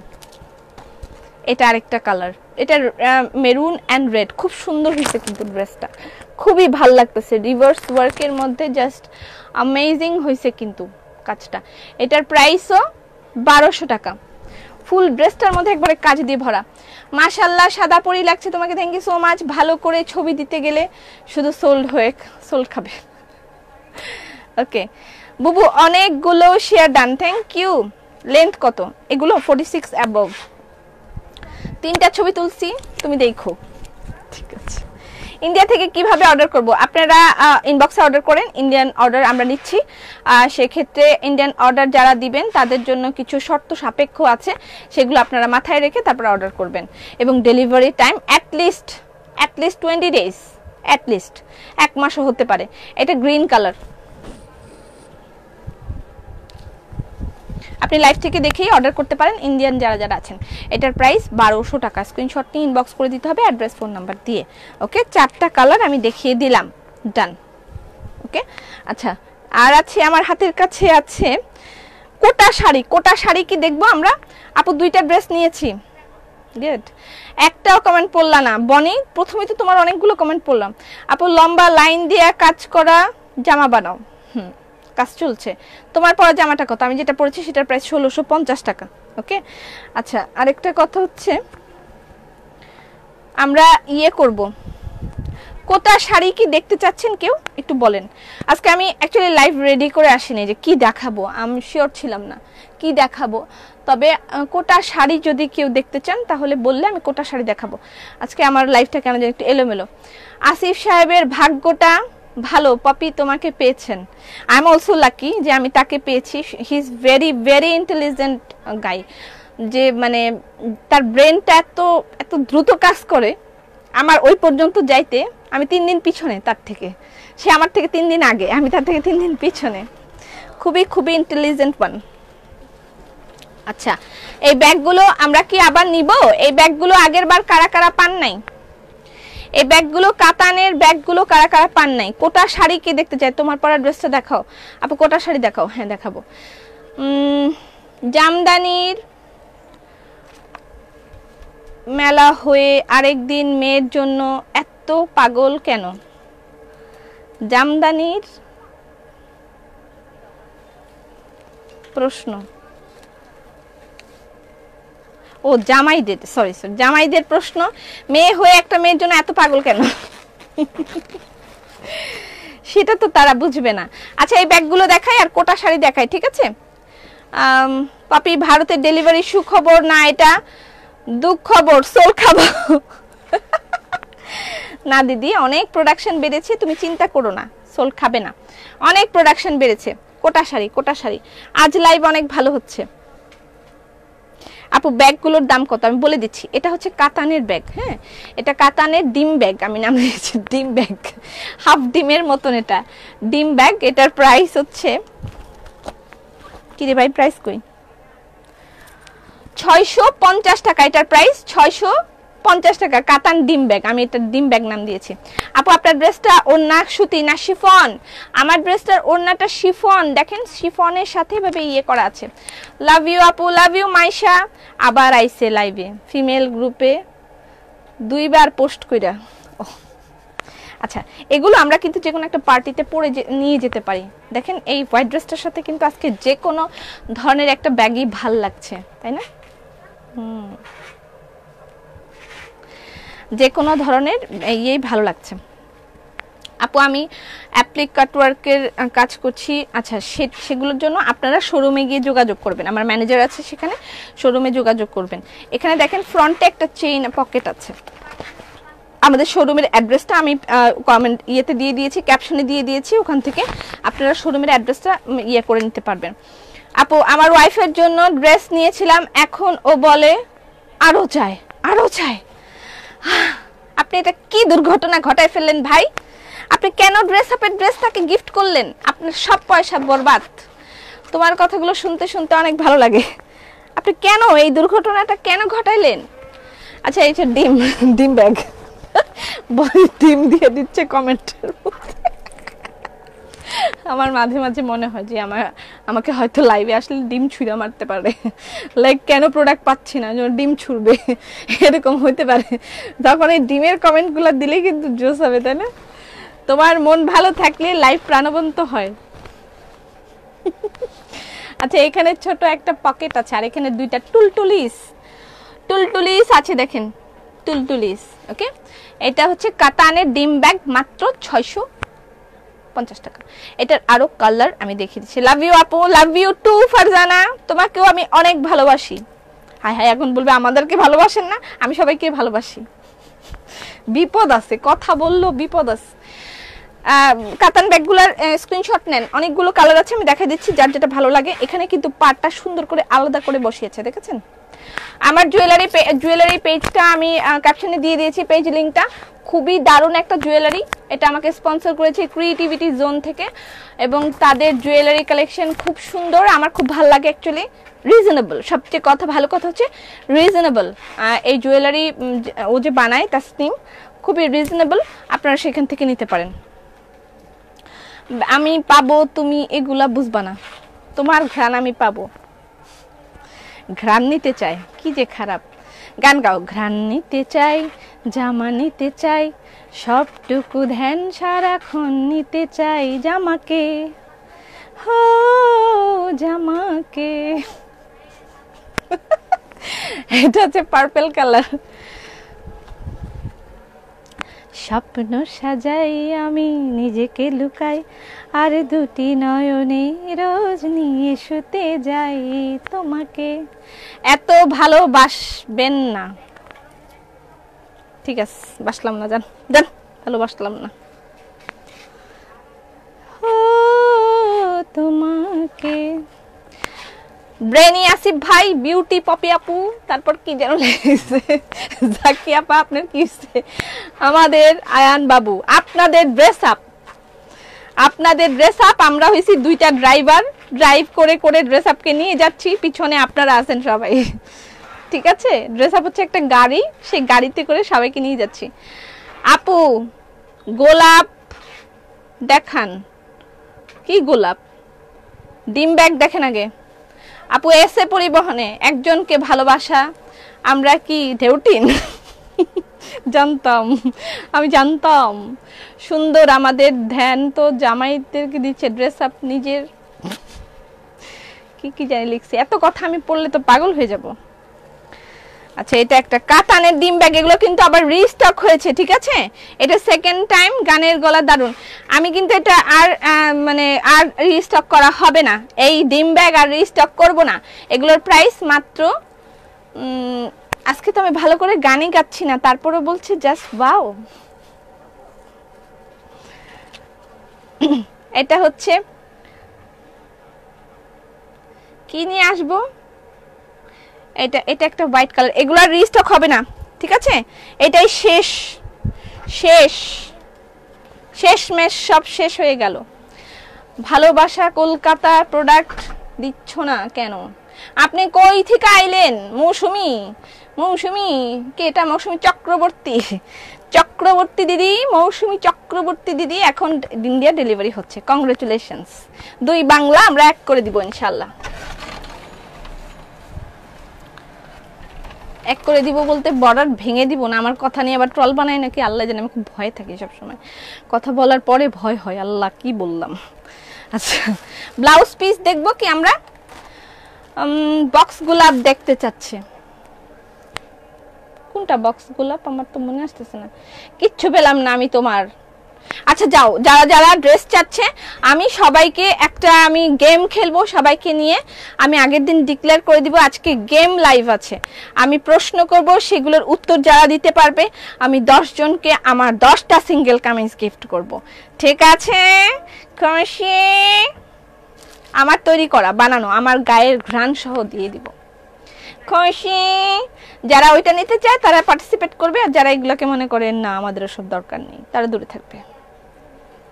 এটা আরেকটা কালার, এটা মেরুন এন্ড রেড, খুব সুন্দর হয়েছে কিন্তু ড্রেসটা, খুবই ভাল লাগতেছে। রিভার্স ওয়ার্কের মধ্যে জাস্ট অ্যামেজিং হয়েছে কিন্তু কাজটা। এটার প্রাইসও 1200 টাকা। ফুল ড্রেসটার মধ্যে একবারে কাজ দিয়ে ভরা। মাশাআল্লাহ, সাদা পরি লাগছে তোমাকে, থ্যাংক ইউ সো মাচ। ভালো করে ছবি দিতে গেলে শুধু সোল্ড খাবে। ওকে বুবু, অনেকগুলো share done, thank you. Length কত? এগুলো 46 অ্যাবভ। 3টা ছবি তুলছি, তুমি দেখো, ঠিক আছে। ইন্ডিয়া থেকে কিভাবে অর্ডার করব? আপনারা ইনবক্সে অর্ডার করেন, ইন্ডিয়ান অর্ডার আমরা নিচ্ছি। সেক্ষেত্রে ইন্ডিয়ান অর্ডার যারা দিবেন তাদের জন্য কিছু শর্ত সাপেক্ষ আছে, সেগুলো আপনারা মাথায় রেখে তারপর অর্ডার করবেন। এবং delivery time at least 20 days, at least 1 মাসও হতে পারে। এটা গ্রিন কালার, আপনি লাইভ থেকে দেখেই অর্ডার করতে পারেন ইন্ডিয়ান যারা আছেন। এটার প্রাইস 1200 টাকা। স্ক্রিনশট নিয়ে ইনবক্স করে দিতে হবে অ্যাড্রেস ফোন নাম্বার দিয়ে। ওকে, 4টা কালার আমি দেখিয়ে দিলাম, ডান। ওকে আচ্ছা, আর আছে আমার হাতের কাছে আছে কোটা শাড়ি। কোটা শাড়ি কি দেখবো আমরা? আপু 2টা ড্রেস নিয়েছি, গুড। একটাও কমেন্ট পড়লা না বনি, প্রথমেই তো তোমার অনেকগুলো কমেন্ট পড়লাম। আপু লম্বা লাইন দিয়ে কাজ করা জামা বানাও। কাজ চলছে। তোমার পরা জামাটা কত? আমি যেটা পরেছি সেটার প্রাইস 1650 টাকা। ওকে আচ্ছা, আরেকটা কথা হচ্ছে, আমরা করব, কোটা শাড়ি কি দেখতে চাচ্ছেন কেউ? একটু বলেন। আজকে আমি অ্যাকচুয়ালি লাইভ রেডি করে আসিনি যে কি দেখাবো, আমি শিওর ছিলাম না কি দেখাবো। তবে কোটা শাড়ি যদি কেউ দেখতে চান তাহলে বললে আমি কোটা শাড়ি দেখাবো। আজকে আমার লাইফটা কেন যেন একটু এলোমেলো। আসিফ সাহেবের ভাগ্যটা ভালো পপি তোমাকে পেয়েছেন। আই এম অলসো লাকি যে আমি তাকে পেয়েছি। He is very very intelligent guy, যে মানে তার ব্রেনটা এত এত দ্রুত কাজ করে। আমার ওই পর্যন্ত যাইতে আমি 3 দিন পিছনে তার থেকে, সে আমার থেকে 3 দিন আগে, আমি তার থেকে 3 দিন পিছনে। খুবই খুবই ইন্টেলিজেন্ট ওয়ান। আচ্ছা, এই ব্যাগগুলো আমরা কি আবার নিব? এই ব্যাগগুলো আগের বার কারা কারা পান নাই? এই ব্যাগগুলো কাতানের ব্যাগগুলো কারা কারা পান নাই? কোটা শাড়ি কে দেখতে চায়? তোমার পরা ড্রেসটা দেখাও আপু, কোটা শাড়ি দেখাও। হ্যাঁ দেখাবো। জামদানির মেলা হয়ে আরেকদিন মেয়ের জন্য এত পাগল কেন? জামদানির প্রশ্ন, ও জামাইদের, সরি সরি, জামাইদের প্রশ্ন, মেয়ে হয়ে একটা মেয়ের জন্য এত পাগল কেন? সেটা তো তারা বুঝবে না। আচ্ছা, এই ব্যাগগুলো দেখাই আর কোটা শাড়ি দেখাই, ঠিক আছে? পাপি, ভারতের ডেলিভারি সুখবর না, এটা দুঃখবর, সোল খাবো। না দিদি, অনেক প্রোডাকশন বেড়েছে, তুমি চিন্তা করো না, সোল খাবে না, অনেক প্রোডাকশন বেড়েছে। কোটা শাড়ি, কোটা শাড়ি, আজ লাইভ অনেক ভালো হচ্ছে। আপু ব্যাগগুলোর দাম কত আমি বলে দিচ্ছি। এটা হচ্ছে কাতানের ব্যাগ, হ্যাঁ, এটা কাতানের ডিম ব্যাগ, আমি নাম দিয়েছি ডিম ব্যাগ, হাফ ডিমের মতন এটা ডিম ব্যাগ। এটার প্রাইস হচ্ছে কি রে ভাই, প্রাইস কই? 650 টাকা এটার প্রাইস, 650 টাকা কাতান ডিম ব্যাগ। আমি এটা ডিম ব্যাগ নাম দিয়েছি। আপু আপনার ড্রেসটা ওড়না সুতি না শিফন? আমার ড্রেসটার ওড়নাটা শিফন, দেখেন শিফনের সাথে এভাবে ইয়ে করা আছে। লাভ ইউ আপু, লাভ ইউ মাইশা। আবার আইছে লাইভে, ফিমেল গ্রুপে 2 বার পোস্ট কইরা। আচ্ছা, এগুলো আমরা কিন্তু যে কোনো একটা পার্টিতে পরে নিয়ে যেতে পারি। দেখেন এই হোয়াইট ড্রেসটার সাথে কিন্তু আজকে যে কোনো ধরনের একটা ব্যাগই ভাল লাগছে, তাই না? যে কোনো ধরনের ইয়েই ভালো লাগছে। আপু আমি অ্যাপ্লিক কাটওয়ার্কের কাজ করছি। আচ্ছা, সেগুলোর জন্য আপনারা শোরুমে গিয়ে যোগাযোগ করবেন, আমার ম্যানেজার আছে সেখানে, শোরুমে যোগাযোগ করবেন। এখানে দেখেন ফ্রন্টে একটা চেইন পকেট আছে। আমাদের শোরুমের অ্যাড্রেসটা আমি কমেন্ট ইয়েতে দিয়ে দিয়েছি, ক্যাপশনে দিয়ে দিয়েছি, ওখান থেকে আপনারা শোরুমের অ্যাড্রেসটা ইয়ে করে নিতে পারবেন। আপু আমার ওয়াইফের জন্য ড্রেস নিয়েছিলাম, এখন ও বলে আরো চাই, আরো চাই। আপনি এটা কি দুর্ঘটনা ঘটায় ফেললেন ভাই? আপনি কেন ড্রেস তাকে গিফট করলেন? আপনার সব পয়সা বরবাদ। তোমার কথাগুলো শুনতে শুনতে অনেক ভালো লাগে। আপনি কেন এই দুর্ঘটনাটা কেন ঘটাইলেন? আচ্ছা, এই যে ডিম ব্যাগ বলে ডিম দিয়ে দিচ্ছে কমেন্টের মধ্যে। আমার মাঝে মাঝে মনে হয় যে আমাকে হয়তো লাইভে আসলে ডিম ছুঁড়ে মারতে পারে, লাইক কেন প্রোডাক্ট পাচ্ছি না, ডিম ছুঁড়বে, এরকম হতে পারে। তখন এই ডিমের কমেন্টগুলো দিলে কিন্তু জোশ হবে, তাই না? তোমার মন ভালো থাকলে লাইভ প্রাণবন্ত হয়। আচ্ছা, এখানে ছোট একটা পকেট আছে, আর এখানে 2টা টুলটুলিস আছে, দেখেন টুলটুলিস। ওকে, এটা হচ্ছে কাতানের ডিম ব্যাগ, মাত্র 650 টাকা। এটার আরো কালার আমি দেখিয়ে দিচ্ছি। লাভ ইউ আপু, লাভ ইউ টু ফারজানা, তোমাকেও আমি অনেক ভালোবাসি। হাই হাই, এখন বলবে আমাদেরকে ভালোবাসেন না, আমি সবাইকে ভালোবাসি। বিপদ আছে, কথা বললো বিপদ আছে। কাতান ব্যাগগুলোর স্ক্রিনশট নেন, অনেকগুলো কালার আছে, আমি দেখাই দিচ্ছি যার যেটা ভালো লাগে। এখানে কিন্তু পার্টটা সুন্দর করে আলাদা করে বসিয়েছে, দেখেছেন? আমার জুয়েলারি পেজটা আমি ক্যাপশনে দিয়ে দিয়েছি, পেজ লিংকটা। খুবই দারুণ একটা জুয়েলারি, এটা আমাকে স্পন্সর করেছে ক্রিয়েটিভিটি জোন থেকে, এবং তাদের জুয়েলারি কালেকশন খুব সুন্দর, আমার খুব ভালো লাগে অ্যাকচুয়ালি। রিজনেবল, সবচেয়ে ভালো কথা হচ্ছে রিজনেবল। এই জুয়েলারি ও যে বানায় তাসনিম, খুবই রিজনেবল, আপনারা সেখান থেকে নিতে পারেন। আমি পাবো, তুমি এগুলা বুঝবা না, তোমার ঘ্রাণ আমি পাবো। ঘ্রাণ নিতে চাই, কি যে খারাপ গান গাও। ঘ্রাণ নিতে চাই, জামা নিতে চাই, সবটুকু ধ্যান সারাক্ষণ নিতে চাই জামাকে, হো জামাকে। এটা হচ্ছে পার্পল কালার। স্বপ্ন সাজাই আমি নিজেকে লুকাই, আর 2টি নয়নে রোজ নিয়ে শুতে যাই তোমাকে। এত ভালোবাসবেন না, ঠিক আছে, বাসলাম না, জান ভালোবাসলাম না। ওকে ব্রেনি আসিফ ভাই, বিউটি পপি আপু, তারপর কি যেন লিখেছে জাকি আপা, আপনার কি হচ্ছে? আমাদের আয়ান বাবু, আপনাদের ড্রেস আপ, আমরা হইছি দুইটা ড্রাইভার, ড্রাইভ করে করে ড্রেস আপকে নিয়ে যাচ্ছি, পিছনে আপনারা আছেন সবাই, ঠিক আছে? ড্রেস আপ হচ্ছে একটা গাড়ি, সেই গাড়িতে করে সবাইকে নিয়ে যাচ্ছি। আপু গোলাপ দেখান, কি গোলাপ? ডিম ব্যাগ দেখেন আগে। আপু এসে পরিবহনে একজনকে ভালোবাসা, আমরা কি ঢেউটিন? জানতাম, আমি জানতাম। সুন্দর আমাদের ধ্যান তো জামাইদেরকে দিচ্ছে ড্রেস আপ, নিজের কি কি জানি লিখছে, এত কথা আমি পড়লে তো পাগল হয়ে যাব। আচ্ছা এটা একটা কাতানের ডিম ব্যাগ, এগুলো কিন্তু আবার রিস্টক হয়েছে, ঠিক আছে? এটা সেকেন্ড টাইম, গানের গলা দারুন। আমি কিন্তু এটা আর মানে আর রিস্টক করা হবে না, এই ডিম ব্যাগ আর রিস্টক করব না। এগুলোর প্রাইস মাত্র আজকে তো আমি ভালো করে গানই গাচ্ছি না, তারপরে বলছি জাস্ট ওয়াও। এটা হচ্ছে কি নিয়ে আসবো, এটা একটা হোয়াইট কালার, এগুলো আর রিস্টক হবে না, ঠিক আছে? এটাই শেষ শেষ শেষ মেশ, সব শেষ হয়ে গেল। ভালোবাসা কলকাতা প্রোডাক্ট দিচ্ছ না কেন? আপনি কই থেকে আইলেন? মৌসুমি, মৌসুমি কে এটা? মৌসুমি চক্রবর্তী দিদি, মৌসুমি চক্রবর্তী দিদি এখন ইন্ডিয়া ডেলিভারি হচ্ছে, কংগ্রেচুলেশনস। 2 বাংলা আমরা এক করে দিব ইনশাআল্লাহ। এক করে দিব বলতে বর্ডার ভেঙে দিব না, আমার কথা নিয়ে আবার ট্রল বানায় নাকি আল্লাহ জানে, আমি খুব ভয় থাকি সব সময়, কথা বলার পরে ভয় হয় আল্লাহ কি বললাম। আচ্ছা ব্লাউজ পিস দেখবো কি আমরা? বক্স গোলাপ দেখতে চাচ্ছে, কোনটা বক্স গোলাপ? আমার তো মনে আসতেছে না, কিচ্ছু পেলাম না আমি তোমার। আচ্ছা যাও, যারা যারা ড্রেস চাচ্ছে আমি সবাইকে আমি গেম খেলবো সবাইকে নিয়ে, আমি আগের দিন ডিক্লেয়ার করে দিব আজকে গেম লাইভ আছে, আমি প্রশ্ন করব, সেগুলোর উত্তর যারা দিতে পারবে আমি 10 জনকে আমার 10টা সিঙ্গেল কামিজ গিফট করব, ঠিক আছে? খুশি? আমার তৈরি করা বানানো, আমার গায়ের ঘ্রাণ সহ দিয়ে দিব। খুশি? যারা ওইটা নিতে চায় তারা পার্টিসিপেট করবে, আর যারা এগুলোকে মনে করেন না আমাদের সব দরকার নেই তারা দূরে থাকবে,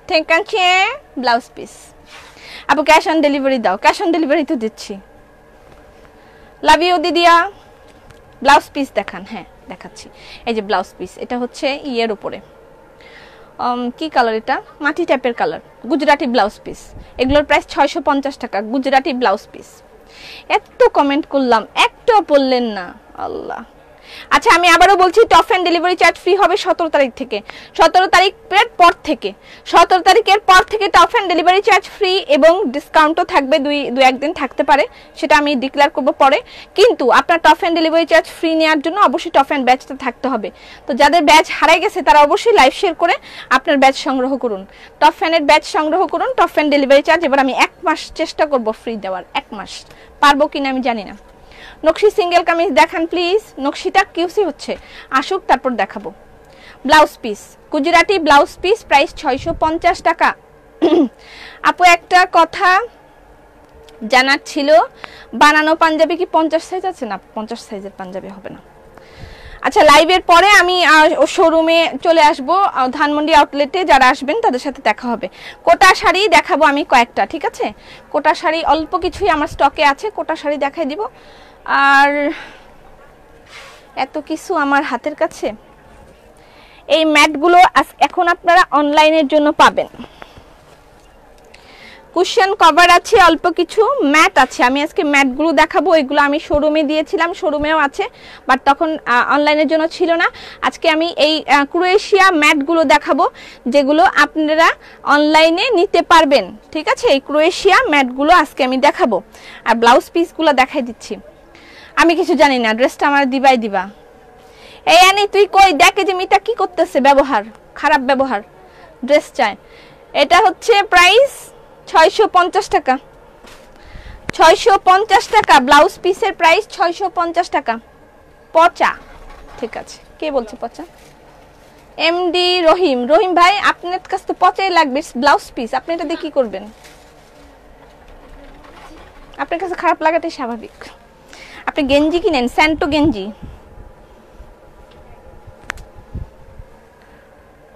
ঠিক আছে? ব্লাউজ পিস আপু ক্যাশ অন ডেলিভারি দাও, ক্যাশ অন ডেলিভারি তো দিচ্ছি। লাভ ইউ দিদিয়া। ব্লাউজ পিস দেখান, হ্যাঁ দেখাচ্ছি, এই যে ব্লাউজ পিস, এটা হচ্ছে ইয়ের উপরে কি কালার? এটা মাটি টাইপের কালার, গুজরাটি ব্লাউজ পিস, এগুলোর প্রাইস 650 টাকা, গুজরাটি ব্লাউজ পিস। এত কমেন্ট করলাম, একটা বললেন না, আল্লাহ। আচ্ছা আমি আবারও বলছি, top and delivery charge free হবে 17 তারিখ থেকে, 17 তারিখের পর থেকে, 17 তারিখের পর থেকে top and delivery charge free, এবং ডিসকাউন্টও থাকবে, দুই একদিন থাকতে পারে, সেটা আমি ডিক্লেয়ার করব পরে। কিন্তু আপনার top and delivery charge free নেওয়ার জন্য অবশ্যই টপ এন্ড ব্যাচটা থাকতে হবে। তো যাদের ব্যাচ হারাই গেছে তারা অবশ্যই লাইভ শেয়ার করে আপনার ব্যাচ সংগ্রহ করুন, টপ ফ্যানের ব্যাচ সংগ্রহ করুন। টপ এন্ড ডেলিভারি চার্জ এবার আমি 1 মাস চেষ্টা করব ফ্রি দেওয়ার, 1 মাস পারবো কিনা আমি জানি না। নকশি সিঙ্গেল কামিজ দেখান প্লিজ, নকশিটা কিউসি হচ্ছে, আসুক তারপর দেখাবো। Blouse piece, Gujarati blouse piece, price 650 টাকা। আপু একটা কথা জানার ছিল, বানানো পাঞ্জাবি কি 50 সাইজ আছে? না 50 সাইজের পাঞ্জাবি হবে না। আচ্ছা লাইভের পরে আমি শোরুমে চলে আসব, ধানমন্ডি আউটলেটে যারা আসবেন তাদের সাথে দেখা হবে। কোটা শাড়ি দেখাবো আমি কয়েকটা, ঠিক আছে? কোটা শাড়ি অল্প কিছুই আমার স্টকে আছে, কোটা শাড়ি দেখাই দিব। আর এত কিছু আমার হাতের কাছে, এই ম্যাটগুলো এখন আপনারা অনলাইনের জন্য পাবেন, কুশন কভার আছে, অল্প কিছু ম্যাট আছে। আমি আজকে ম্যাটগুলো দেখাবো, এগুলো আমি শোরুমে দিয়েছিলাম, শোরুমেও আছে, বাট তখন অনলাইনের জন্য ছিল না। আজকে আমি এই ক্রোয়েশিয়া ম্যাটগুলো দেখাবো, যেগুলো আপনারা অনলাইনে নিতে পারবেন, ঠিক আছে? এই ক্রোয়েশিয়া ম্যাটগুলো আজকে আমি দেখাবো, আর ব্লাউজ পিসগুলো দেখাই দিচ্ছি। আমি কিছু জানি না, ড্রেসটা আমার দিবাই দিবা। এই আনি তুই কই, দেখে যে মিটা কি করতেছে, ব্যবহার খারাপ ব্যবহার, ড্রেস চায়। এটা হচ্ছে প্রাইস 650 টাকা, 650 টাকা ব্লাউজ পিসের প্রাইস 650 টাকা। পচা, ঠিক আছে? কে বলছে পচা? এমডি রহিম। রহিম ভাই আপনার কাছে তো পচাই লাগবে ব্লাউজ পিস, আপনি এটা দিয়ে কি করবেন? আপনার কাছে খারাপ লাগাটাই স্বাভাবিক। আপনি গেঞ্জি কিনেন, স্যান্টো গেঞ্জি।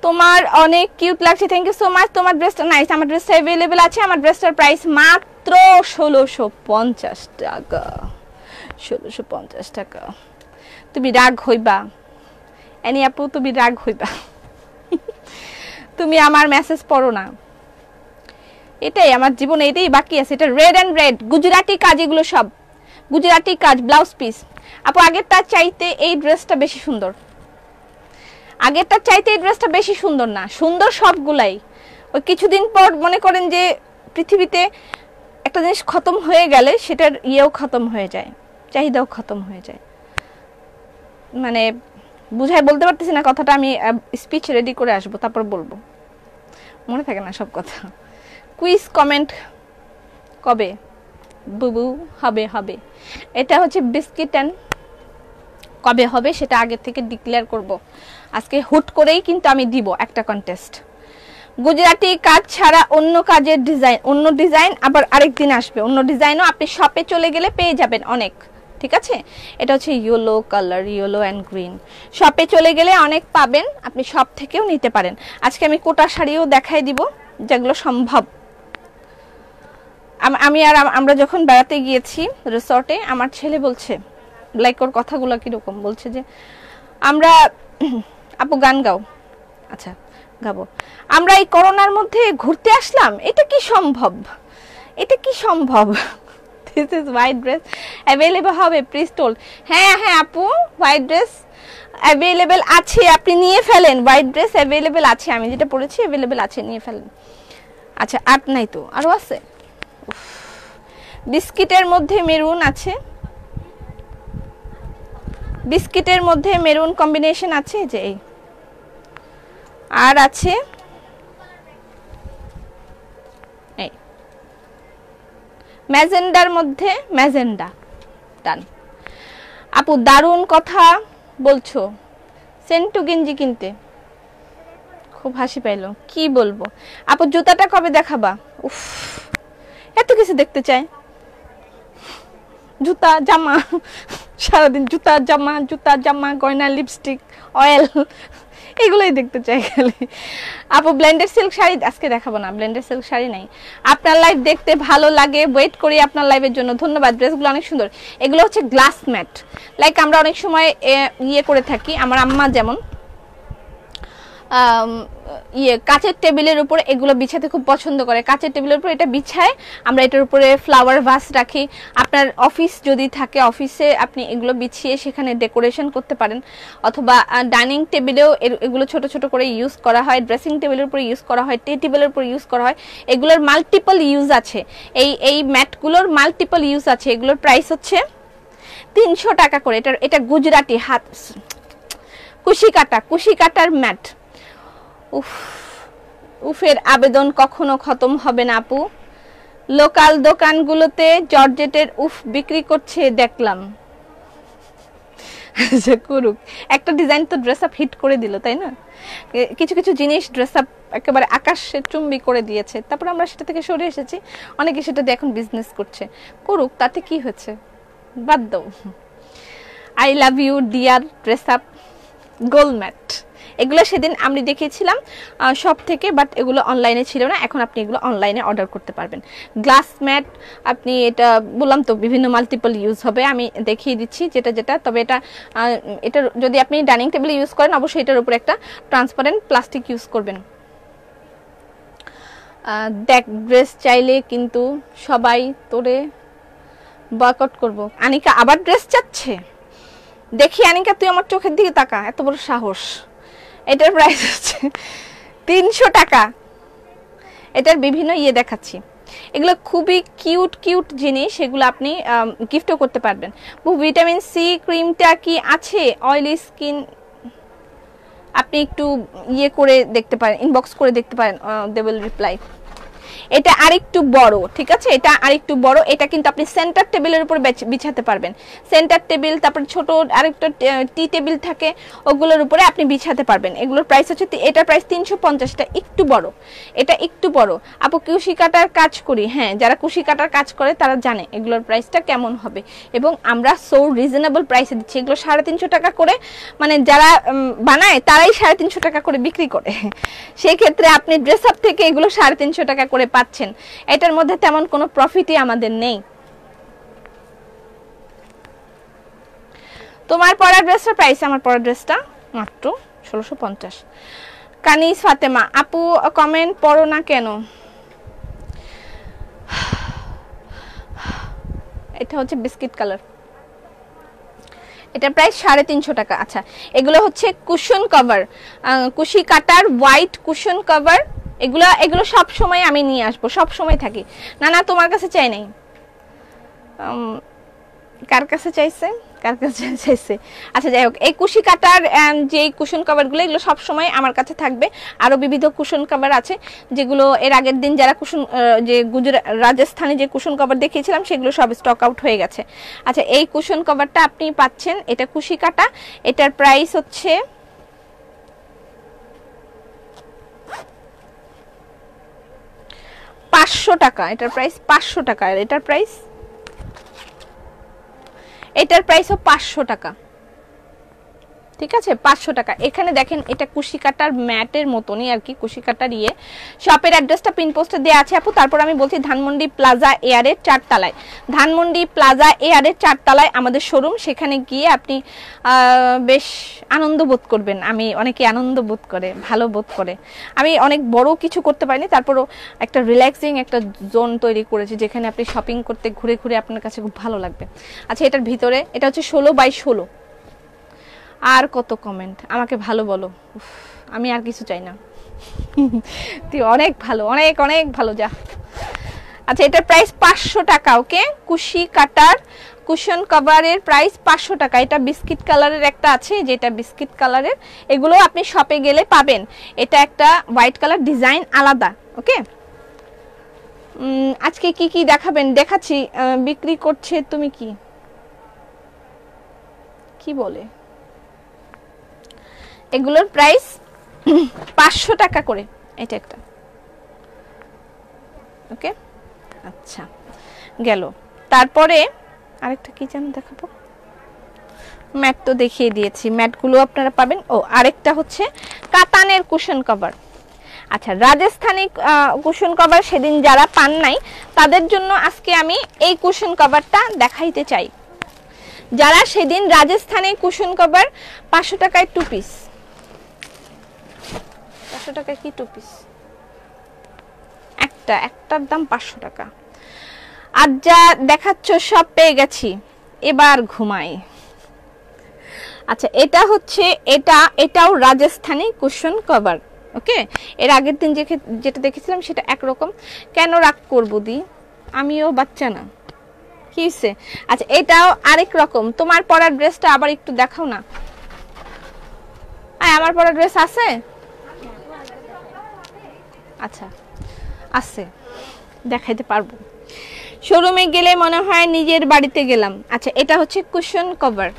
তোমার অনেক কিউট লাগছে, থ্যাংক ইউ সো মাচ। তোমার ড্রেসটা নাইস, আমার ড্রেসটা অ্যাভেলেবেল আছে। আমার ড্রেসটার প্রাইস মাত্র 1650 টাকা, 1650 টাকা। তুমি রাগ হইবা এনি আপু, তুমি রাগ হইবা। তুমি আমার মেসেজ পড়ো না, এটাই আমার জীবনে, এটাই বাকি আছে। এটা রেড অ্যান্ড রেড গুজরাটি কাজ, এগুলো সব গুজরাটি কাজ, ব্লাউজ পিস। আপু আগেরটা চাইতে এই ড্রেসটা বেশি সুন্দর, আগেরটা চাইতে এই ড্রেসটা বেশি সুন্দর না, সুন্দর সবগুলাই। ওই কিছুদিন পর মনে করেন যে পৃথিবীতে একটা জিনিস খতম হয়ে গেলে সেটার ইয়েও খতম হয়ে যায়, চাহিদাও খতম হয়ে যায়। মানে বুঝাই বলতে পারতেছি না কথাটা, আমি স্পিচ রেডি করে আসবো তারপর বলবো, মনে থাকে না সব কথা। কুইজ কমেন্ট কবে বুবু হবে? হবে, এটা হচ্ছে বিস্কিট অ্যান্ড কবে হবে সেটা আগে থেকে ডিক্লেয়ার করব। আজকে হুট করেই কিন্তু আমি দিব একটা কন্টেস্ট। গুজরাটি কাজ ছাড়া অন্য কাজের ডিজাইন, অন্য ডিজাইন আবার আরেকদিন আসবে, অন্য ডিজাইনও আপনি শপে চলে গেলে পেয়ে যাবেন অনেক, ঠিক আছে? এটা হচ্ছে yellow colour, yellow and green. শপে চলে গেলে অনেক পাবেন, আপনি শপ থেকেও নিতে পারেন। আজকে আমি কোটা শাড়িও দেখাই দিব যেগুলো সম্ভব। আমি আর আমরা যখন বেড়াতে গিয়েছি রিসর্টে, আমার ছেলে বলছে, লাইক ওর কথাগুলো কিরকম বলছে যে আমরা, আপু গান গাও, আচ্ছা গাবো, আমরা এই করোনার মধ্যে ঘুরতে আসলাম, এটা কি সম্ভব? এটা কি সম্ভব? This is white dress available হবে প্লিজ টোল। হ্যাঁ হ্যাঁ আপু, হোয়াইট ড্রেস অ্যাভেলেবেল আছে, আপনি নিয়ে ফেলেন। হোয়াইট ড্রেস অ্যাভেলেবেল আছে, আমি যেটা পরেছি অ্যাভেলেবেল আছে, নিয়ে ফেলেন। আচ্ছা আট নাই তো, আরও আছে। বিস্কিটের মধ্যে মেরুন আছে, বিস্কিটের মধ্যে মেরুন কম্বিনেশন আছে যে এই, আর আছে এই ম্যাজেন্ডার মধ্যে ম্যাজেন্ডা। ডান আপু, দারুণ কথা বলছো, সেন্টু গেঞ্জি কিনতে খুব হাসি পাইলো, কি বলবো। আপু জুতাটা কবে দেখাবা? উফ, এত কিছু দেখতে চাই, জুতা জামা, সারাদিন জুতা জামা, জুতা জামা, গয়না, লিপস্টিক, অয়েল, এগুলোই দেখতে চাই খালি। আপু ব্লেন্ডেড সিল্ক শাড়ি আজকে দেখাবো না, ব্লেন্ডেড সিল্ক শাড়ি নাই। আপনার লাইভ দেখতে ভালো লাগে, ওয়েট করি আপনার লাইভের জন্য, ধন্যবাদ। ড্রেসগুলো অনেক সুন্দর। এগুলো হচ্ছে গ্লাস ম্যাট, লাইক আমরা অনেক সময় ইয়ে করে থাকি, আমার আম্মা যেমন কাচের টেবিলের উপর এগুলো বিছাতে খুব পছন্দ করে। কাচের টেবিলের উপর এটা বিছায়, আমরা এটার উপরে ফ্লাওয়ার ভাস রাখি। আপনার অফিস যদি থাকে, অফিসে আপনি এগুলো বিছিয়ে সেখানে ডেকোরেশন করতে পারেন, অথবা ডাইনিং টেবিলেও এগুলো ছোট ছোট করে ইউজ করা হয়, ড্রেসিং টেবিলের উপর ইউজ করা হয়, টি টেবিলের উপর ইউজ করা হয়। এগুলোর মাল্টিপল ইউজ আছে, এই ম্যাটগুলোর মাল্টিপল ইউজ আছে। এগুলোর প্রাইস হচ্ছে 300 টাকা করে। এটা গুজরাটি হাত কুশি কাটার ম্যাট। উফের আবেদন কখনো খতম হবে না আপু। লোকাল দোকানগুলোতে জর্জেটের উফ বিক্রি করছে দেখলাম। করুক, একটা ডিজাইন তো ড্রেস আপ হিট করে দিল, তাই না? কিছু কিছু জিনিস ড্রেস আপ একেবারে আকাশে চুম্বি করে দিয়েছে, তারপর আমরা সেটা থেকে সরে এসেছি। অনেকে সেটা দিয়ে এখন বিজনেস করছে, করুক, তাতে কি হয়েছে, বাদ দাও। I love you dear dress up গোল ম্যাট। এগুলো সেদিন আমি দেখিয়েছিলাম সব থেকে, বাট এগুলো অনলাইনে ছিল না, এখন আপনি এগুলো অনলাইনে অর্ডার করতে পারবেন। গ্লাস ম্যাট আপনি, এটা বললাম তো বিভিন্ন মাল্টিপল ইউজ হবে, আমি দেখিয়ে দিচ্ছি যেটা যেটা। তবে এটা যদি আপনি ডাইনিং টেবিলে ইউজ করেন, অবশ্যই এটার উপরে একটা ট্রান্সপারেন্ট প্লাস্টিক ইউজ করবেন। দেখ ড্রেস চাইলে কিন্তু সবাই তোরে বয়কট করব। আনিকা আবার ড্রেস চাচ্ছে, দেখি আনিকা তুই আমার চোখের দিকে তাকা, এত বড় সাহস। এটার প্রাইস হচ্ছে 300 টাকা। এটার বিভিন্ন ইয়ে দেখাচ্ছি, এগুলো খুবই কিউট কিউট জিনিস, এগুলো আপনি গিফটও করতে পারবেন। ভিটামিন সি ক্রিমটা কি আছে? অয়েলি স্কিন আপনি একটু ইয়ে করে দেখতে পারেন, ইনবক্স করে দেখতে পারেন, দে উইল রিপ্লাই। এটা আরেকটু বড়, ঠিক আছে, এটা আরেকটু বড়। এটা কিন্তু আপনি সেন্টার টেবিলের উপর বিছাতে পারবেন। সেন্টার টেবিল, তারপর ছোট আরেকটা টি টেবিল থাকে, ওগুলোর উপরে আপনি বিছাতে পারবেন। এগুলোর প্রাইস হচ্ছে, এটার প্রাইস 350। এটা একটু বড়, এটা একটু বড়। আপু কুশি কাটার কাজ করি, হ্যাঁ, যারা কুশি কাটার কাজ করে তারা জানে এগুলোর প্রাইসটা কেমন হবে, এবং আমরা সো রিজনেবল প্রাইসে দিচ্ছি। এগুলো 350 টাকা করে, মানে যারা বানায় তারাই 350 টাকা করে বিক্রি করে। সেই ক্ষেত্রে আপনি ড্রেস আপ থেকে এগুলো 350 টাকা করে পাচ্ছেন। এটার মধ্যে তেমন কোনো প্রফিটই আমাদের নেই। তোমার পরা ড্রেসটার প্রাইস, আমার পরা ড্রেসটা মাত্র 1650। কানিস ফাতেমা আপু কমেন্ট পড়ো না কেন? এটা হচ্ছে বিস্কিট কালার, এটা প্রাইস 350 টাকা। আচ্ছা, এগুলো হচ্ছে কুশন কভার, কুশি কাটার হোয়াইট কুশন কভার। এগুলো সব সময় আমি নিয়ে আসবো, সব সময় থাকি। না না, তোমার কাছে চাই নাই, কার কাছে চাইছে, কার কাছে চাইছে? আচ্ছা যাই হোক, এই কুশি কাটার যে কুশন কভারগুলো, এগুলো সব সময় আমার কাছে থাকবে। আরো বিবিধ কুশন কভার আছে, যেগুলো এর আগের দিন যারা কুশন, যে রাজস্থানে যে কুশন কভার দেখিয়েছিলাম, সেগুলো সব স্টক আউট হয়ে গেছে। আচ্ছা, এই কুশন কভারটা আপনি পাচ্ছেন, এটা কুশি কাটা। এটার প্রাইস হচ্ছে 500 টাকা। এটার প্রাইস 500 টাকা। আর এটার প্রাইসও 500 টাকা, ঠিক আছে, 500 টাকা। এখানে দেখেন, এটা কুশি কাটার ম্যাটের মতনই আর কি, কুশি কাটার ইয়ে। শপের অ্যাড্রেসটা পিন পোস্টে দেওয়া আছে আপু। তারপর আমি বলছি, ধানমন্ডি প্লাজা এয়ারের 4 তলায়, ধানমন্ডি প্লাজা এয়ারের 4 তলায় আমাদের শোরুম। সেখানে গিয়ে আপনি বেশ আনন্দ বোধ করবেন। আমি অনেকে আনন্দ বোধ করে, ভালো বোধ করে। আমি অনেক বড় কিছু করতে পারিনি, তারপরও একটা রিল্যাক্সিং একটা জোন তৈরি করেছি, যেখানে আপনি শপিং করতে ঘুরে ঘুরে আপনার কাছে খুব ভালো লাগবে। আচ্ছা, এটার ভিতরে, এটা হচ্ছে 16x16। আর কত কমেন্ট, আমাকে ভালো বলো, আমি আর কিছু চাই না। তুই অনেক ভালো, অনেক অনেক ভালো, যা। আচ্ছা, এটার প্রাইস 500 টাকা। ওকে, কুশি কাটার কুশন কভারের প্রাইস 500 টাকা। এটা বিস্কিট কালারের একটা আছে, যেটা বিস্কিট কালারের, এগুলো আপনি শপে গেলে পাবেন। এটা একটা হোয়াইট কালার, ডিজাইন আলাদা। ওকে, আজকে কি কি দেখাবেন? দেখাচ্ছি। বিক্রি করছে তুমি কি বলে, এগুলোর প্রাইস 500 টাকা করে। এটা একটা, ওকে। আচ্ছা, গেল। তারপরে আরেকটা কি যেন দেখাবো, ম্যাট তো দেখিয়ে দিয়েছি, ম্যাটগুলো আপনারা পাবেন। ও, আরেকটা হচ্ছে কাতানের কুশন কভার। আচ্ছা, রাজস্থানী কুশন কভার সেদিন যারা পান নাই, তাদের জন্য আজকে আমি এই কুশন কভারটা দেখাইতে চাই। যারা সেদিন রাজস্থানী কুশন কভার 500 টাকায় 2 পিস, 500 টাকা কি 2 পিস, একটার দাম 500 টাকা। আর যা দেখাচ্ছ সব পেয়ে গেছি, এবার ঘুমাই। আচ্ছা, এটা হচ্ছে, এটাও রাজস্থানী কুশন কভার। ওকে, এর আগের দিন যেটা দেখেছিলাম সেটা একরকম। কেন রাগ করবো দি, আমিও বাচ্চা না, কি হইছে? আচ্ছা, এটাও আরেক রকম। তোমার পরা ড্রেসটা আবার একটু দেখাও না। আমার পরা ড্রেস আছে? আচ্ছা, আছে, দেখাইতে পারবো। শোরুমে গেলে মনে হয় নিজের বাড়িতে গেলাম। আচ্ছা, এটা হচ্ছে cushion cover,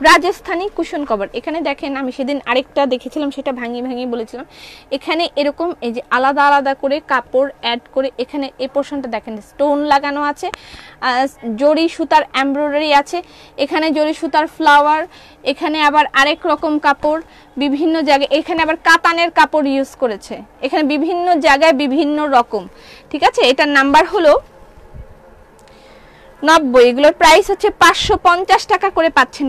Rajasthani cushion cover. এখানে দেখেন, আমি সেদিন আরেকটা দেখেছিলাম, সেটা ভাঙিয়ে বলেছিলাম। এখানে এরকম এই যে আলাদা আলাদা করে কাপড় অ্যাড করে, এখানে এই পোর্শনটা দেখেন স্টোন লাগানো আছে, জরি সুতার এমব্রয়ডারি আছে, এখানে জরি সুতার ফ্লাওয়ার, এখানে আবার আরেক রকম কাপড় বিভিন্ন জায়গায়, এখানে আবার কাতানের কাপড় ইউজ করেছে, এখানে বিভিন্ন জায়গায় বিভিন্ন রকম, ঠিক আছে। এটার নাম্বার হলো 90। এগুলোর প্রাইস হচ্ছে 550 টাকা করে পাচ্ছেন।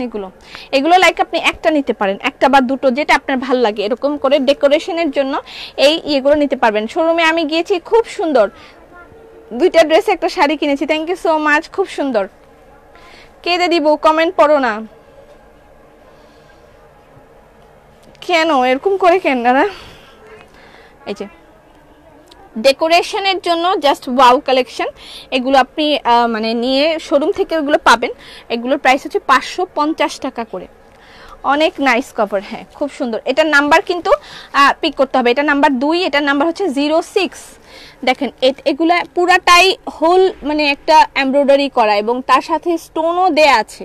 এগুলো লাইক আপনি একটা নিতে পারেন, একটা বা দুটো, যেটা আপনার ভালো লাগে, এরকম করে ডেকোরেশনের জন্য এই এগুলো নিতে পারবেন। শোরুমে আমি গিয়েছি, খুব সুন্দর, 2টা ড্রেস, একটা শাড়ি কিনেছি। থ্যাংক ইউ সো মাচ, খুব সুন্দর। কেঁদে দিব, কমেন্ট পড়ো না কেন, এরকম করে কেন দাদা? এই যে ডেকোরেশনের জন্য জাস্ট ওয়াও কালেকশন, এগুলো আপনি মানে নিয়ে শোরুম থেকে এগুলো পাবেন। এগুলোর প্রাইস হচ্ছে 550 টাকা করে। অনেক নাইস কভার, হ্যাঁ খুব সুন্দর। এটার নাম্বার কিন্তু পিক করতে হবে, এটা নাম্বার 2, এটার নাম্বার হচ্ছে 06। দেখেন এগুলা পুরাটাই হোল মানে একটা এমব্রয়ডারি করা এবং তার সাথে স্টোনও দেয়া আছে,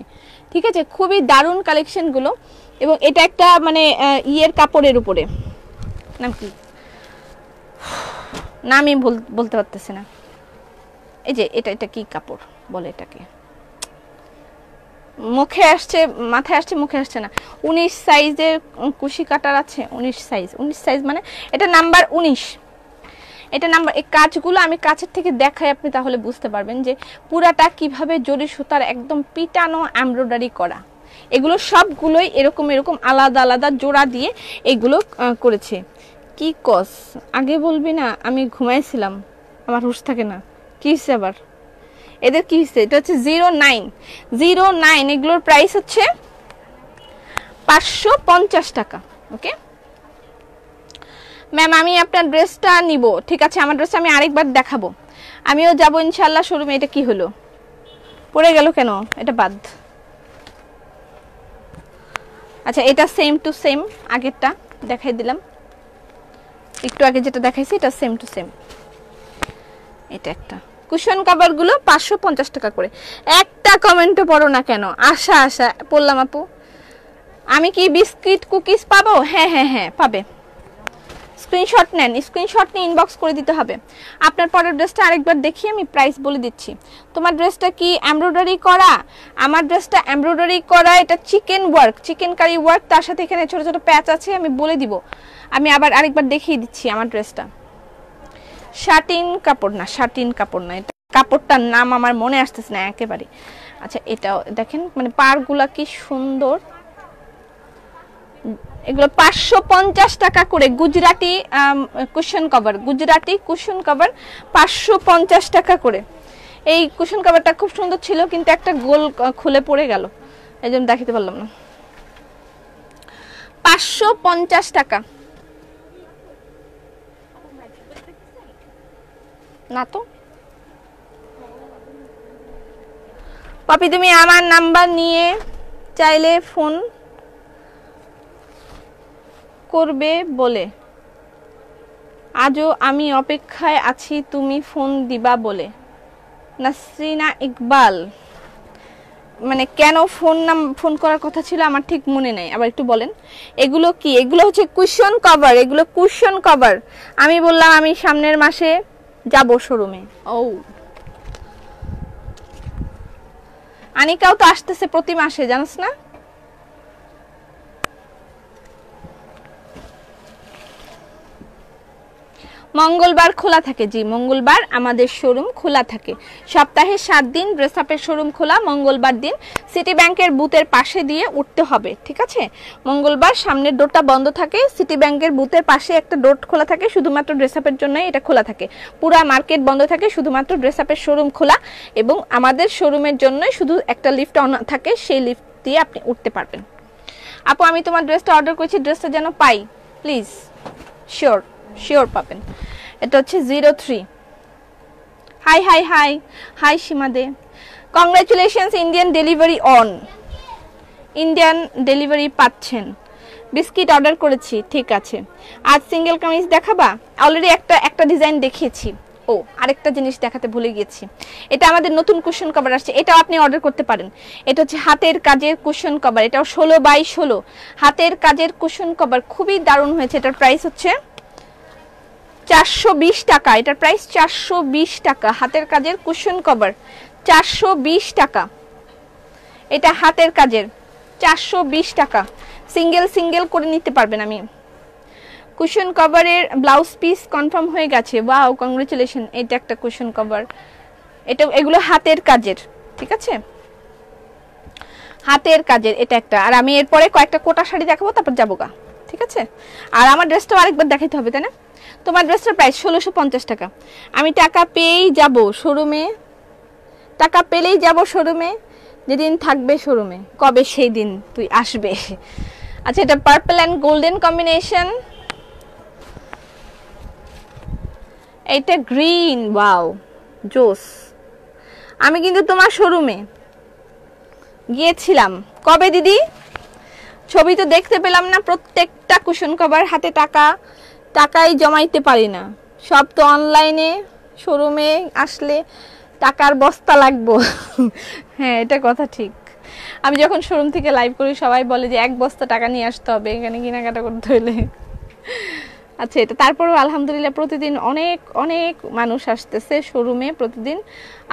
ঠিক আছে, খুবই দারুণ কালেকশনগুলো। এবং এটা একটা মানে ইয়ের কাপড়ের উপরে, নাম কি, নামই বলতে পারতেছি না, এই যে এটা কি কাপড় বলে এটাকে, মুখে আসছে মাথায় আসছে মুখে আসছে না। 19 সাইজের কুশি কাটার আছে, 19 সাইজ মানে এটা নাম্বার 19। এটা নাম্বার, এই কাজগুলো আমি কাছের থেকে দেখাই, আপনি তাহলে বুঝতে পারবেন যে পুরাটা কিভাবে জরি সুতার একদম পিটানো এমব্রয়ডারি করা। এগুলো সবগুলোই এরকম এরকম আলাদা আলাদা জোড়া দিয়ে এগুলো করেছে। কি কস আগে বলবি না, আমি ঘুমাইছিলাম, আমার হুঁশ থাকে না। কি হচ্ছে আবার এদের, কি হচ্ছে? এটা হচ্ছে 09, এগুলোর প্রাইস হচ্ছে 550 টাকা। ওকে ম্যাম, আমি আপনার ড্রেসটা নিব, ঠিক আছে, আমার ড্রেসটা আমি আরেকবার দেখাবো, আমিও যাব ইনশাল্লাহ শোরুমে। এটা কি হলো, পড়ে গেল কেন, এটা বাদ। আচ্ছা, এটা সেম টু সেম আগেরটা দেখাই দিলাম, একটু আগে যেটা দেখাইছি এটা সেম টু সেম। এটা একটা কুশন কভার গুলো 550 টাকা করে। একটা কমেন্টও পড়ো না কেন, আশা পড়লাম আপু। আমি কি বিস্কিট কুকিজ পাবো? হ্যাঁ হ্যাঁ হ্যাঁ পাবে, স্ক্রিনশট নেন, স্ক্রিনশট নিয়ে ইনবক্স করে দিতে হবে। আপনার পরের ড্রেসটা আরেকবার দেখি, আমি প্রাইস বলে দিচ্ছি। তোমার ড্রেসটা কি এমব্রয়ডারি করা? আমার ড্রেসটা এমব্রয়ডারি করা, এটা chicken work, chicken curry work, তার সাথে এখানে ছোট ছোট প্যাচ আছে, আমি বলে দিব। আমি আরেকবার দেখিয়ে দিচ্ছি আমার ড্রেসটা। শাটিন কাপড় না, এটা কাপড়টার নাম আমার মনে আসতেছে না একেবারে। আচ্ছা, এটাও দেখেন মানে পাড়গুলা কি সুন্দর, এগুলো 550 টাকা করে। গুজরাটি কুশন কভার 550 টাকা করে। এই কুশন কভারটা খুব সুন্দর ছিল, কিন্তু একটা গোল খুলে পড়ে গেল, এই জন্য দেখাতে পারলাম না। 550 টাকা না তো। পাপি, তুমি আমার নাম্বার নিয়ে চাইলে ফোন করবে বলে, আজও আমি অপেক্ষায় আছি তুমি ফোন দিবা বলে। নাসরিনা ইকবাল, মানে কেন ফোন করার কথা ছিল আমার ঠিক মনে নাই, আবার একটু বলেন। এগুলো কি? এগুলো হচ্ছে কুশন কভার, আমি বললাম আমি সামনের মাসে যাব শোরুমে। ও আনিকাও তো আসতেছে প্রতি মাসে, জানোস না? মঙ্গলবার খোলা থাকে, জি মঙ্গলবার আমাদের শোরুম খোলা থাকে। সপ্তাহে 7 দিন ড্রেস আপের শোরুম খোলা। মঙ্গলবার দিন সিটি ব্যাংকের বুথের পাশে দিয়ে উঠতে হবে, ঠিক আছে? মঙ্গলবার সামনের ডোরটা বন্ধ থাকে, সিটি ব্যাংকের বুথের পাশে একটা ডোর খোলা থাকে, শুধুমাত্র ড্রেস আপের জন্যই এটা খোলা থাকে। পুরা মার্কেট বন্ধ থাকে, শুধুমাত্র ড্রেস আপের শোরুম খোলা। এবং আমাদের শোরুমের জন্যই শুধু একটা লিফট অন থাকে, সেই লিফট দিয়ে আপনি উঠতে পারবেন। আপু, আমি তোমার ড্রেসটা অর্ডার করেছি, ড্রেসটা যেন পাই প্লিজ। শিওর পাবেন। এটা হচ্ছে 03। হাই সীমা দে, কংগ্রাচুলেশনস, ইন্ডিয়ান ডেলিভারি পাচ্ছেন। বিস্কিট অর্ডার করেছি, ঠিক আছে। আজ সিঙ্গেল কামিজ দেখাবা? অলরেডি একটা ডিজাইন দেখিয়েছি। ও আরেকটা জিনিস দেখাতে ভুলে গিয়েছি, এটা আমাদের নতুন কুশন কভার আসছে, এটাও আপনি অর্ডার করতে পারেন। এটা হচ্ছে হাতের কাজের কুশন কভার, এটাও 16x16 হাতের কাজের কুশন কভার, খুবই দারুণ হয়েছে। এটার প্রাইস হচ্ছে 420 টাকা। এটার প্রাইস 420 টাকা। হাতের কাজের কুশন কভার 420 টাকা। এটা হাতের কাজের 420 টাকা। সিঙ্গেল করে নিতে পারবেন। আমি কুশন কভারের ব্লাউজ পিস কনফার্ম হয়ে গেছে। Wow, congratulation. এটা একটা কুশন কভার, এগুলো হাতের কাজের, ঠিক আছে, হাতের কাজের। এটা একটা। আর আমি এরপরে কয়েকটা কোটা শাড়ি দেখাবো, তারপর যাবো গা, ঠিক আছে? আর আমার ড্রেসটাও আরেকবার দেখাতে হবে, তাই না? তোমার ড্রেসটার প্রাইস 1650 টাকা। আমি টাকা পেলেই যাব শোরুমে, যেদিন থাকবে শোরুমে। কবে সেই দিন তুই আসবে? আচ্ছা, এটা পার্পল অ্যান্ড গোল্ডেন কম্বিনেশন, এটা গ্রিন। ওয়াও জোস। আমি কিন্তু তোমার শোরুমে গিয়েছিলাম। কবে দিদি? ছবি তো দেখতে পেলাম না, প্রত্যেকটা কুশন কভার হাতে টাকাই জমাইতে পারি না, সব তো অনলাইনে। শোরুমে আসলে টাকার বস্তা লাগবো। হ্যাঁ, এটা কথা ঠিক। আমি যখন শোরুম থেকে লাইভ করি সবাই বলে যে এক বস্তা টাকা নিয়ে আসতে হবে এখানে কেনাকাটা করতে হলে। আচ্ছা, এটা তারপরেও আলহামদুলিল্লাহ প্রতিদিন অনেক অনেক মানুষ আসতেছে শোরুমে প্রতিদিন।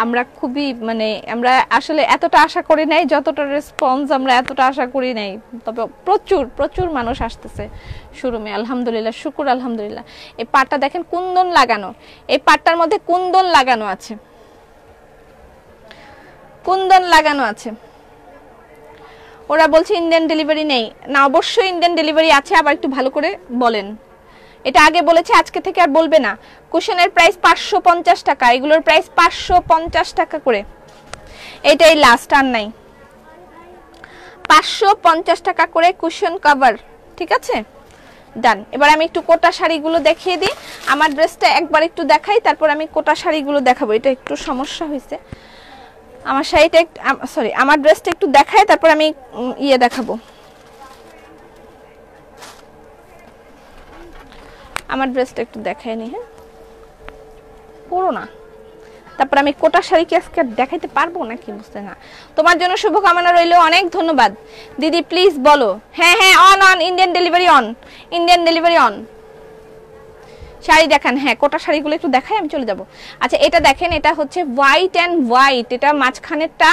আমরা খুবই মানে আমরা আসলে এতটা আশা করি নাই, যতটা রেসপন্স আমরা এতটা আশা করি নাই। তবে প্রচুর প্রচুর মানুষ আসতেছে শোরুমে, আলহামদুলিল্লাহ, শুকুর আলহামদুলিল্লাহ। এই পাটটা দেখেন কুন্দন লাগানো, এই পাটটার মধ্যে কুন্দন লাগানো আছে, কুন্দন লাগানো আছে। ওরা বলছে ইন্ডিয়ান ডেলিভারি নেই না, অবশ্যই ইন্ডিয়ান ডেলিভারি আছে। আবার একটু ভালো করে বলেন, এটা আগে বলেছে, আজকে থেকে আর বলবে না। কুশনের প্রাইস 550 টাকা, এগুলোর প্রাইস 550 টাকা করে। এটাই লাস্ট, আর নাই। 550 টাকা করে কুশন কভার, ঠিক আছে, ডান। এবার আমি একটু কোটা শাড়িগুলো দেখিয়ে দিই। আমার ড্রেসটা একবার একটু দেখাই, তারপর আমি কোটা শাড়িগুলো দেখাবো। এটা একটু সমস্যা হয়েছে, আমার শাড়িটা সরি আমার ড্রেসটা একটু দেখাই, তারপর আমি ইয়ে দেখাবো। আমার ড্রেসটা একটু দেখাই নি, হ্যাঁ, পুরো না, তারপর আমি কোটা শাড়ি কি আজকে দেখাইতে পারবো নাকি বুঝতে না। তোমার জন্য শুভকামনা রইল, অনেক ধন্যবাদ দিদি। প্লিজ বলো। হ্যাঁ হ্যাঁ, on on, Indian delivery on, Indian delivery on. Sari দেখান, হ্যাঁ, কোটা শাড়িগুলো একটু দেখাই, আমি চলে যাব। আচ্ছা, এটা দেখেন, এটা হচ্ছে হোয়াইট অ্যান্ড হোয়াইট, এটা মাঝখানেরটা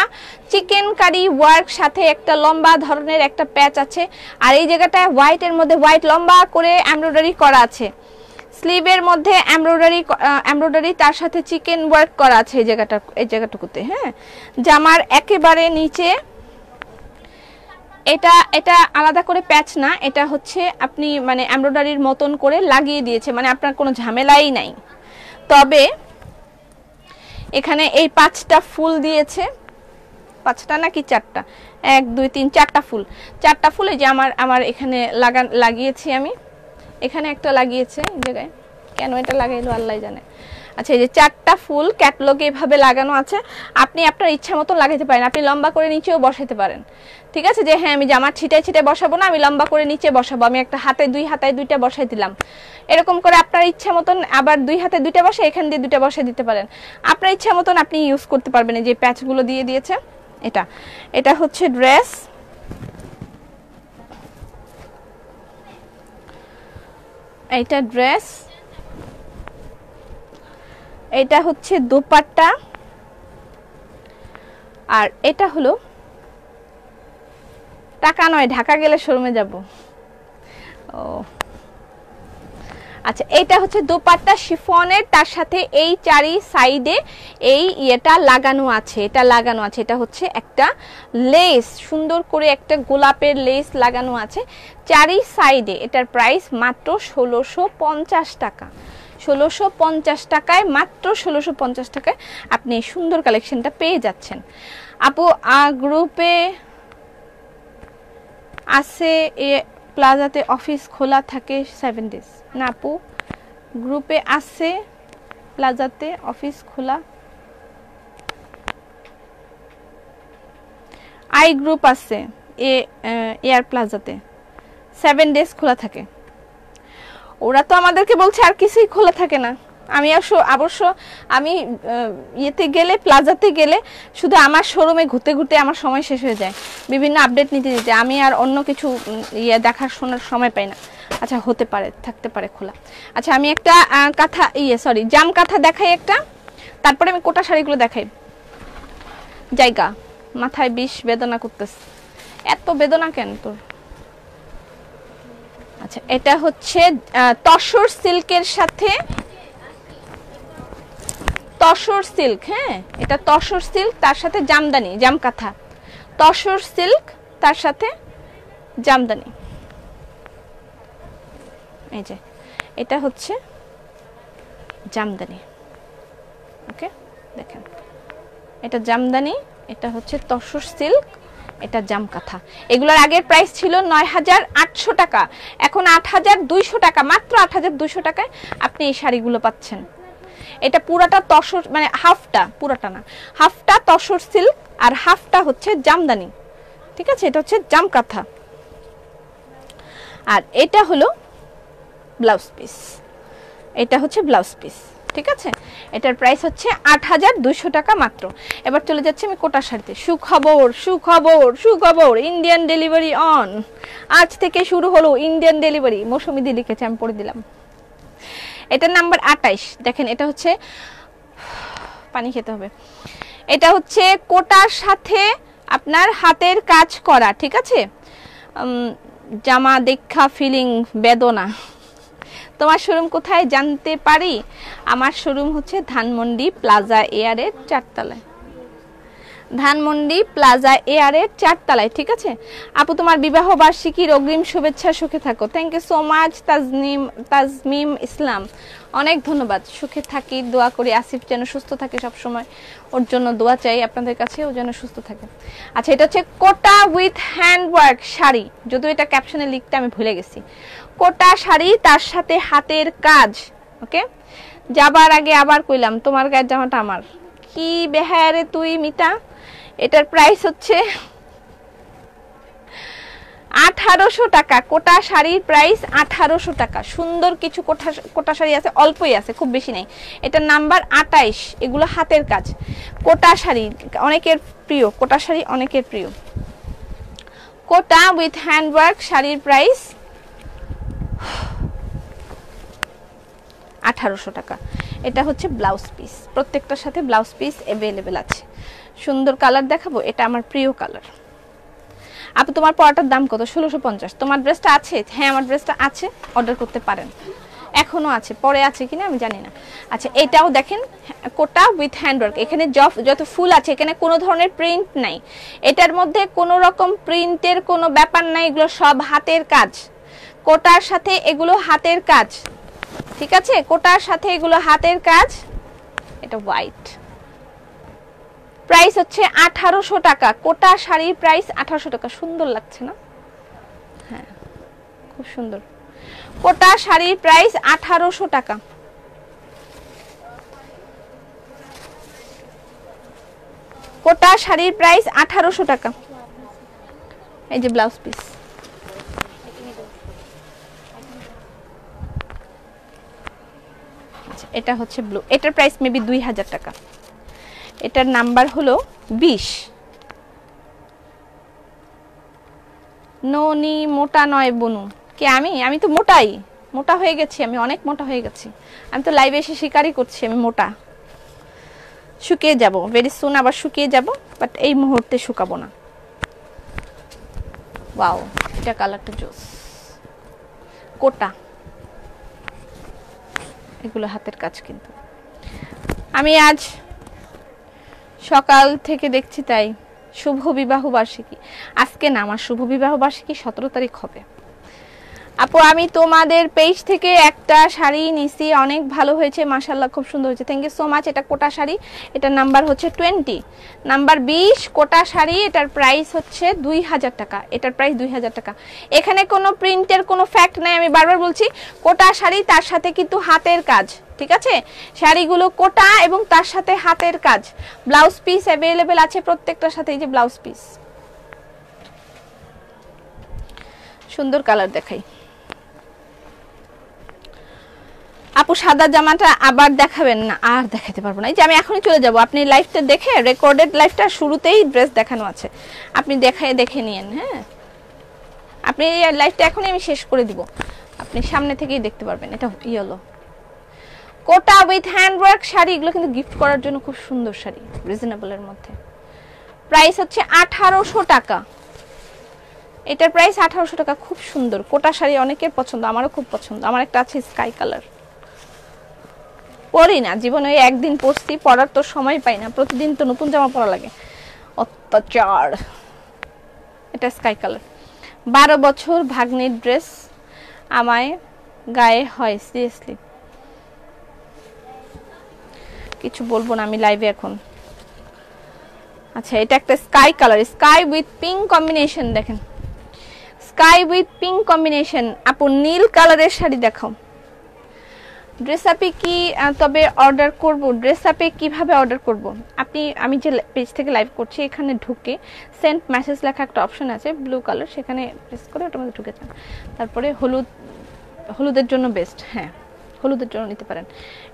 চিকেন কারি ওয়ার্ক, সাথে একটা লম্বা ধরনের একটা প্যাচ আছে। আর এই জায়গাটায় হোয়াইটের মধ্যে হোয়াইট লম্বা করে এমব্রয়ডারি করা আছে। স্লিভের মধ্যে এমব্রয়ডারি, তার সাথে চিকেন ওয়ার্ক করা আছে এই জায়গাটুকুতে। হ্যাঁ, জামার একেবারে নিচে এটা আলাদা করে প্যাচ না, এটা হচ্ছে আপনি মানে এমব্রয়ডারির মতন করে লাগিয়ে দিয়েছে, মানে আপনার কোনো ঝামেলাই নাই। তবে এখানে এই 5টা ফুল দিয়েছে, 5টা নাকি 4টা, 1 2 3 4টা ফুল, 4টা ফুল। এই যে আমার এখানে লাগিয়েছি আমি, এখানে একটা লাগিয়েছে এই জায়গায়, কেন এটা লাগাইলো আল্লাহ জানে। আচ্ছা, এই যে 4টা ফুল ক্যাটালগে এভাবে লাগানো আছে। আপনি আপনার ইচ্ছা মতো লাগাইতে পারেন, আপনি লম্বা করে নিচেও বসাইতে পারেন, ঠিক আছে। যে হ্যাঁ, আমি জামার ছিটায় ছিটায় বসাবো না, আমি লম্বা করে নিচে বসাবো, আমি একটা হাতায় 2টা বসাই দিলাম, এরকম করে আপনার ইচ্ছা মতন। আবার 2 হাতে 2টা বসে, এখান দিয়ে 2টা বসাই দিতে পারেন, আপনার ইচ্ছা মতন আপনি ইউজ করতে পারবেন। এই যে প্যাচগুলো দিয়ে দিয়েছে। এটা হচ্ছে ড্রেস, এইটা ড্রেস, এটা হচ্ছে দোপাট্টা, আর এটা হলো টাকা নয়, ঢাকা গেলে শোরুমে যাব। ও আচ্ছা, এটা হচ্ছে দোপাট্টা শিফনের, তার সাথে এই চারি সাইডে এই এটা লাগানো আছে, এটা হচ্ছে একটা লেস, সুন্দর করে একটা গোলাপের লেস লাগানো আছে চারি সাইডে। এটার প্রাইস মাত্র 1650 টাকা। 1650 টাকায়, মাত্র 1650 টাকায় আপনি এই সুন্দর কালেকশনটা পেয়ে যাচ্ছেন। আপু গ্রুপে আছে, এ প্লাজাতে অফিস খোলা থাকে 7 ডেজ না আপু? গ্রুপে আছে, প্লাজাতে অফিস খোলা, আই গ্রুপ আছে এয়ার প্লাজাতে 7 ডেজ খোলা থাকে। ওরা তো আমাদেরকে বলছে আর কিছুই খোলা থাকে না। আমি অবশ্য আমি ইয়েতে গেলে, প্লাজাতে গেলে শুধু আমার শোরুমে ঘুরতে ঘুরতে আমার সময় শেষ হয়ে যায়, বিভিন্ন আপডেট নিতে নিতে আমি আর অন্য কিছু দেখার শোনার সময় পাই না। আচ্ছা, হতে পারে, থাকতে পারে খোলা। আচ্ছা, আমি একটা কাঁথা জাম কাঁথা দেখাই একটা, তারপরে আমি কোটা শাড়িগুলো দেখাই। জায়গা মাথায় বিষ বেদনা করতেছে, এত বেদনা কেন তোর? আচ্ছা, এটা হচ্ছে তসর সিল্কের সাথে, তসর সিল্ক, হ্যাঁ, এটা তসর সিল্ক, তার সাথে জামদানি, জামকাঁথা, তসর সিল্ক তার সাথে জামদানি। এই যে এটা হচ্ছে জামদানি, ওকে, দেখেন এটা জামদানি, এটা হচ্ছে তসর সিল্ক, এটা জামকাঁথা। এগুলোর আগের প্রাইস ছিল 9800 টাকা, এখন 8200 টাকা, মাত্র 8200 টাকায় আপনি এই শাড়িগুলো পাচ্ছেন। এটা পুরাটা তসর, মানে হাফটা, পুরাটা না, হাফটা তসর সিল্ক আর হাফটা হচ্ছে জামদানি, ঠিক আছে। এটা হচ্ছে জামকাঁথা, আর এটা হলো ব্লাউজ পিস, এটা হচ্ছে ব্লাউজ পিস, ঠিক আছে। এটার প্রাইস হচ্ছে ৮২০০ টাকা মাত্র। এবার চলে যাচ্ছে আমি কোটা শাড়িতে। সুখবর সুখবর সুখবর, ইন্ডিয়ান ডেলিভারি অন। আজ থেকে শুরু হলো ইন্ডিয়ান ডেলিভারি। মৌসুমি দি লিখেছে, আমি পড়ে দিলাম। এটা নাম্বার ২৮। দেখেন এটা হচ্ছে, পানি খেতে হবে, এটা হচ্ছে কোটার সাথে আপনার হাতের কাজ করা, ঠিক আছে। জামা দেখা ফিলিং বেদনা। তোমার শোরুম কোথায় জানতে পারি? আমার শোরুম হচ্ছে ধানমন্ডি প্লাজা এয়ারের ৪ তলায়, ধানমন্ডি প্লাজা এয়ারের ৪ তলায়, ঠিক আছে। আপু তোমার বিবাহ বার্ষিকীর অগ্রিম শুভেচ্ছা, সুখে থাকো। Thank you so much Tazmim ইসলাম, অনেক ধন্যবাদ। সুখে থাকি, দোয়া করি আসিফ যেন সুস্থ থাকে সব সময়, ওর জন্য দোয়া চাই আপনাদের কাছে, ও যেন সুস্থ থাকে। আচ্ছা, এটা হচ্ছে কোটা উইথ হ্যান্ডওয়ার্ক শাড়ি, যদিও এটা ক্যাপশনে লিখতে আমি ভুলে গেছি। কোটা শাড়ি, তার সাথে হাতের কাজ। ওকে, যাবার আগে আবার কইলাম তোমার গায়ের জামাটা আমার। কি বেহারে তুই মিতা। এটার প্রাইস হচ্ছে ১৮০০ টাকা। কোটা শাড়ির প্রাইস ১৮০০ টাকা। সুন্দর কিছু কোটা শাড়ি আছে, অল্পই আছে, খুব বেশি নেই। এটা নাম্বার ২৮। এগুলো হাতের কাজ কোটা শাড়ি, অনেকের প্রিয় কোটা শাড়ি, অনেকের প্রিয়। কোটা উইথ হ্যান্ডওয়ার্ক শাড়ির প্রাইস ১৮০০ টাকা। এটা হচ্ছে ব্লাউজ পিস, প্রত্যেকটার সাথে ব্লাউজ পিস অ্যাভেলেবেল আছে। সুন্দর কালার দেখাবো, এটা আমার প্রিয় কালার। আপু তোমার পরাটার দাম কত? ১৬৫০। তোমার ড্রেসটা আছে? হ্যাঁ, আমার ড্রেসটা আছে, অর্ডার করতে পারেন। এখনো আছে, পরে আছে কিনা আমি জানি না। আচ্ছা, এটাও দেখেন কোটা উইথ হ্যান্ডওয়ার্ক। এখানে যত ফুল আছে, এখানে কোনো ধরনের প্রিন্ট নাই। এটার মধ্যে কোনো রকম প্রিন্টের কোনো ব্যাপার নাই, এগুলো সব হাতের কাজ। কোটার সাথে এগুলো হাতের কাজ, ঠিক আছে। কোটার সাথে এগুলো হাতের কাজ। এটা হোয়াইট, প্রাইস হচ্ছে ১৮০০ টাকা। কোটা শাড়ির প্রাইস ১৮০০ টাকা। সুন্দর লাগছে না? হ্যাঁ, খুব সুন্দর। কোটা শাড়ির প্রাইস ১৮০০ টাকা। কোটা শাড়ির প্রাইস ১৮০০ টাকা। এই যে ব্লাউজ পিস। আচ্ছা, এটা হচ্ছে ব্লু। এটার প্রাইস মেবি ২০০০ টাকা। এটার নাম্বার হলো ২০। ননি মোটা নয় বনু। কে? আমি তো মোটাই, মোটা হয়ে গেছি, আমি অনেক মোটা হয়ে গেছি। আমি তো লাইভে এসে স্বীকারই করছি আমি মোটা। শুকিয়ে যাব ভেরি সুন, আবার শুকিয়ে যাব, বাট এই মুহূর্তে শুকাবো না। ওয়াও, এটা কালারটা জোস। কোটা, এগুলো হাতের কাজ। কিন্তু আমি আজ সকাল থেকে দেখছি তাই। শুভ বিবাহ বার্ষিকী আজকে না, আমার শুভ বিবাহ বার্ষিকী ১৭ তারিখ হবে। আপু আমি তোমাদের পেজ থেকে একটা শাড়ি নিছি, অনেক ভালো হয়েছে, মাশাআল্লাহ, খুব সুন্দর হয়েছে। Thank you so much. এটা কোটা শাড়ি, এটার নাম্বার হচ্ছে 20, নাম্বার 20 কোটা শাড়ি। এটার প্রাইস হচ্ছে ২০০০ টাকা। এটার প্রাইস ২০০০ টাকা। এখানে কোনো প্রিন্টের কোনো ফ্যাক্ট নাই, আমি বারবার বলছি। কোটা শাড়ি, তার সাথে কিন্তু হাতের কাজ, ঠিক আছে। শাড়িগুলো কোটা এবং তার সাথে হাতের কাজ। ব্লাউজ পিস অ্যাভেলেবেল আছে প্রত্যেকটার সাথে। এই যে ব্লাউজ পিস, সুন্দর কালার দেখাই। আপু সাদা জামাটা আবার দেখাবেন না? আর দেখাতে পারবো না, এই যে আমি এখনই চলে যাব। আপনি লাইভটা দেখে, রেকর্ডেড লাইভটা শুরুতেই ড্রেস দেখানো আছে, আপনি দেখে নিয়েন। হ্যাঁ, আপনি লাইভটা এখনই আমি শেষ করে দিব, আপনি সামনে থেকেই দেখতে পারবেন। এটা yellow Kota with handwork sari. এগুলো কিন্তু গিফট করার জন্য খুব সুন্দর শাড়ি, রিজনেবলের মধ্যে। প্রাইস হচ্ছে ১৮০০ টাকা। এটার প্রাইস ১৮০০ টাকা। খুব সুন্দর কোটা শাড়ি, অনেকের পছন্দ, আমারও খুব পছন্দ। আমার একটা আছে স্কাই কালার, পরি না জীবনে, ওই একদিন পরছি, পরার তো সময় পাই না, প্রতিদিন তো নতুন জামা পরা লাগে, অত্যাচার। এটা স্কাই কালার। ১২ বছর ভাগ্নির ড্রেস আমায় গায়ে হয়, সিরিয়াসলি কিছু বলবো না আমি লাইভে এখন। আচ্ছা, এটা একটা sky colour, sky with pink combination. দেখেন, স্কাই উইথ পিঙ্ক কম্বিনেশন। আপু নীল কালারের শাড়ি দেখাও। ড্রেস আপে কি তবে অর্ডার করব? ড্রেস আপে কিভাবে অর্ডার করব? আমি যে পেজ থেকে লাইভ করছি এখানে ঢুকে সেন্ড মেসেজ লেখা একটা অপশন আছে ব্লু কালার, সেখানে প্রেস করে ওটার মধ্যে ঢুকে যান। তারপরে হলুদের জন্য বেস্ট, হ্যাঁ হলুদের জন্য নিতে পারেন।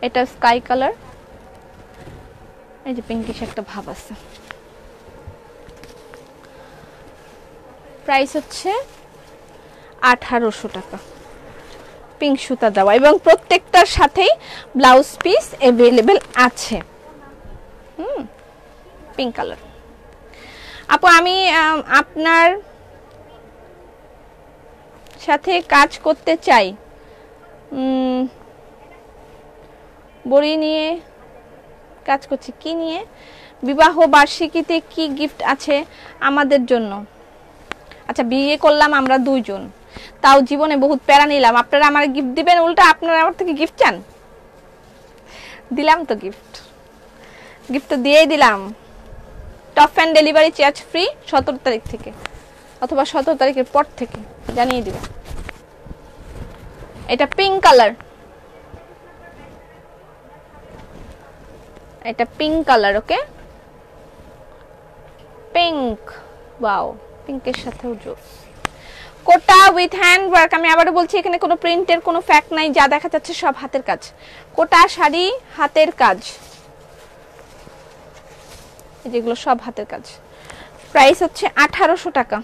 এটা স্কাই কালার, এই যে পিঙ্কিশ একটা ভাব আছে। প্রাইস হচ্ছে 1800 টাকা, পিঙ্ক সুতা দেওয়া এবং প্রত্যেকটার সাথেই ব্লাউজ পিস अवेलेबल আছে। Pink colour. আপু আমি আপনার সাথে কাজ করতে চাই, বড়ি নিয়ে কাজ করছি। কি নিয়ে? বিবাহ বার্ষিকীতে কি গিফট আছে আমাদের জন্য? আচ্ছা বিয়ে করলাম আমরা দুইজন, তাও জীবনে বহুত প্যারা নিলাম, আপনারা আমার গিফট দিবেন, উল্টা আপনারা আমার থেকে গিফট চান? দিলাম তো গিফট, গিফট তো দিয়েই দিলাম। Top fan delivery charge free 17 তারিখ থেকে, অথবা 17 তারিখের পর থেকে জানিয়ে দিব। এটা পিঙ্ক কালার, এটা pink colour. Okay pink, wow পিঙ্কের সাথেও জোস। Kota with hand work. আমি আবারও বলছি এখানে কোনো প্রিন্টের কোনো ফ্যাক্ট নাই, যা দেখা যাচ্ছে সব হাতের কাজ। কোটা শাড়ি হাতের কাজ, যেগুলো সব হাতের কাজ। প্রাইস হচ্ছে 1800 টাকা।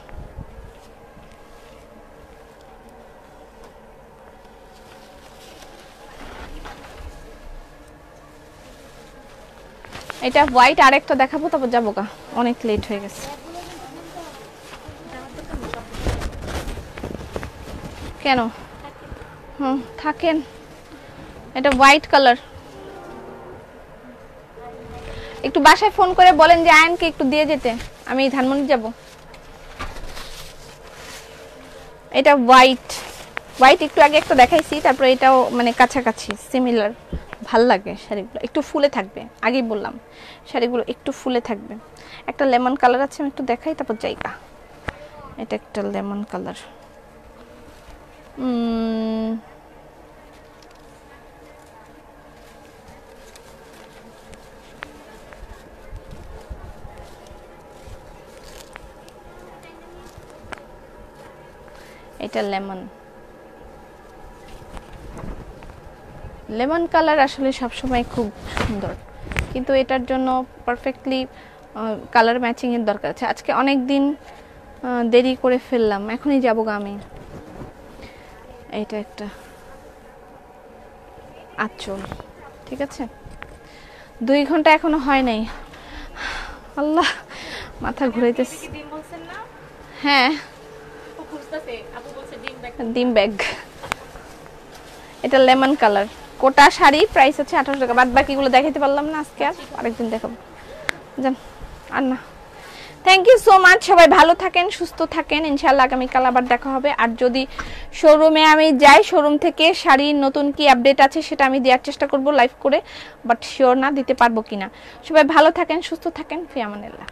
এটা হোয়াইট, আরেকটা দেখাবো তারপর যাবো গা, অনেক লেট হয়ে গেছে। কেন? থাকেন। এটা হোয়াইট কালার। একটু বাসায় ফোন করে বলেন যে আয়নকে একটু দিয়ে যেতে, আমি ধানমন্ডি যাব। এটা হোয়াইট, হোয়াইট একটু আগে একটা দেখাইছি, তারপর এটাও মানে কাছাকাছি সিমিলার, ভাল লাগে শাড়িগুলো। একটু ফুলে থাকবে, আগেই বললাম শাড়িগুলো একটু ফুলে থাকবে। একটা লেমন কালার আছে, আমি একটু দেখাই তারপর যাইগা। এটা একটা লেমন কালার। এটা লেমন, লেমন কালার আসলে সবসময় খুব সুন্দর, কিন্তু এটার জন্য পারফেক্টলি কালার ম্যাচিং এর দরকার আছে। আজকে অনেক দিন দেরি করে ফেললাম, এখনই যাবো গা আমি। এটা একটা আঁচল, ঠিক আছে। 2 ঘন্টা এখনো হয় নাই, আল্লাহ মাথা ঘুরাইতেছে। হ্যাঁ ডিম ব্যাগ। এটা লেমন কালার, কোটা শাড়ি, প্রাইস হচ্ছে 1800 টাকা। বাদ বাকিগুলো দেখাইতে পারলাম না আজকে, আর আরেকদিন দেখাবো জান। আর না, থ্যাংক ইউ সো মাচ। সবাই ভালো থাকেন, সুস্থ থাকেন, ইনশাআল্লাহ আগামীকাল আবার দেখা হবে। আর যদি শোরুমে আমি যাই, শোরুম থেকে শাড়ির নতুন কি আপডেট আছে সেটা আমি দেওয়ার চেষ্টা করব লাইভ করে, বাট শিওর না দিতে পারবো কিনা। সবাই ভালো থাকেন, সুস্থ থাকেন, ফি আমানিল্লাহ।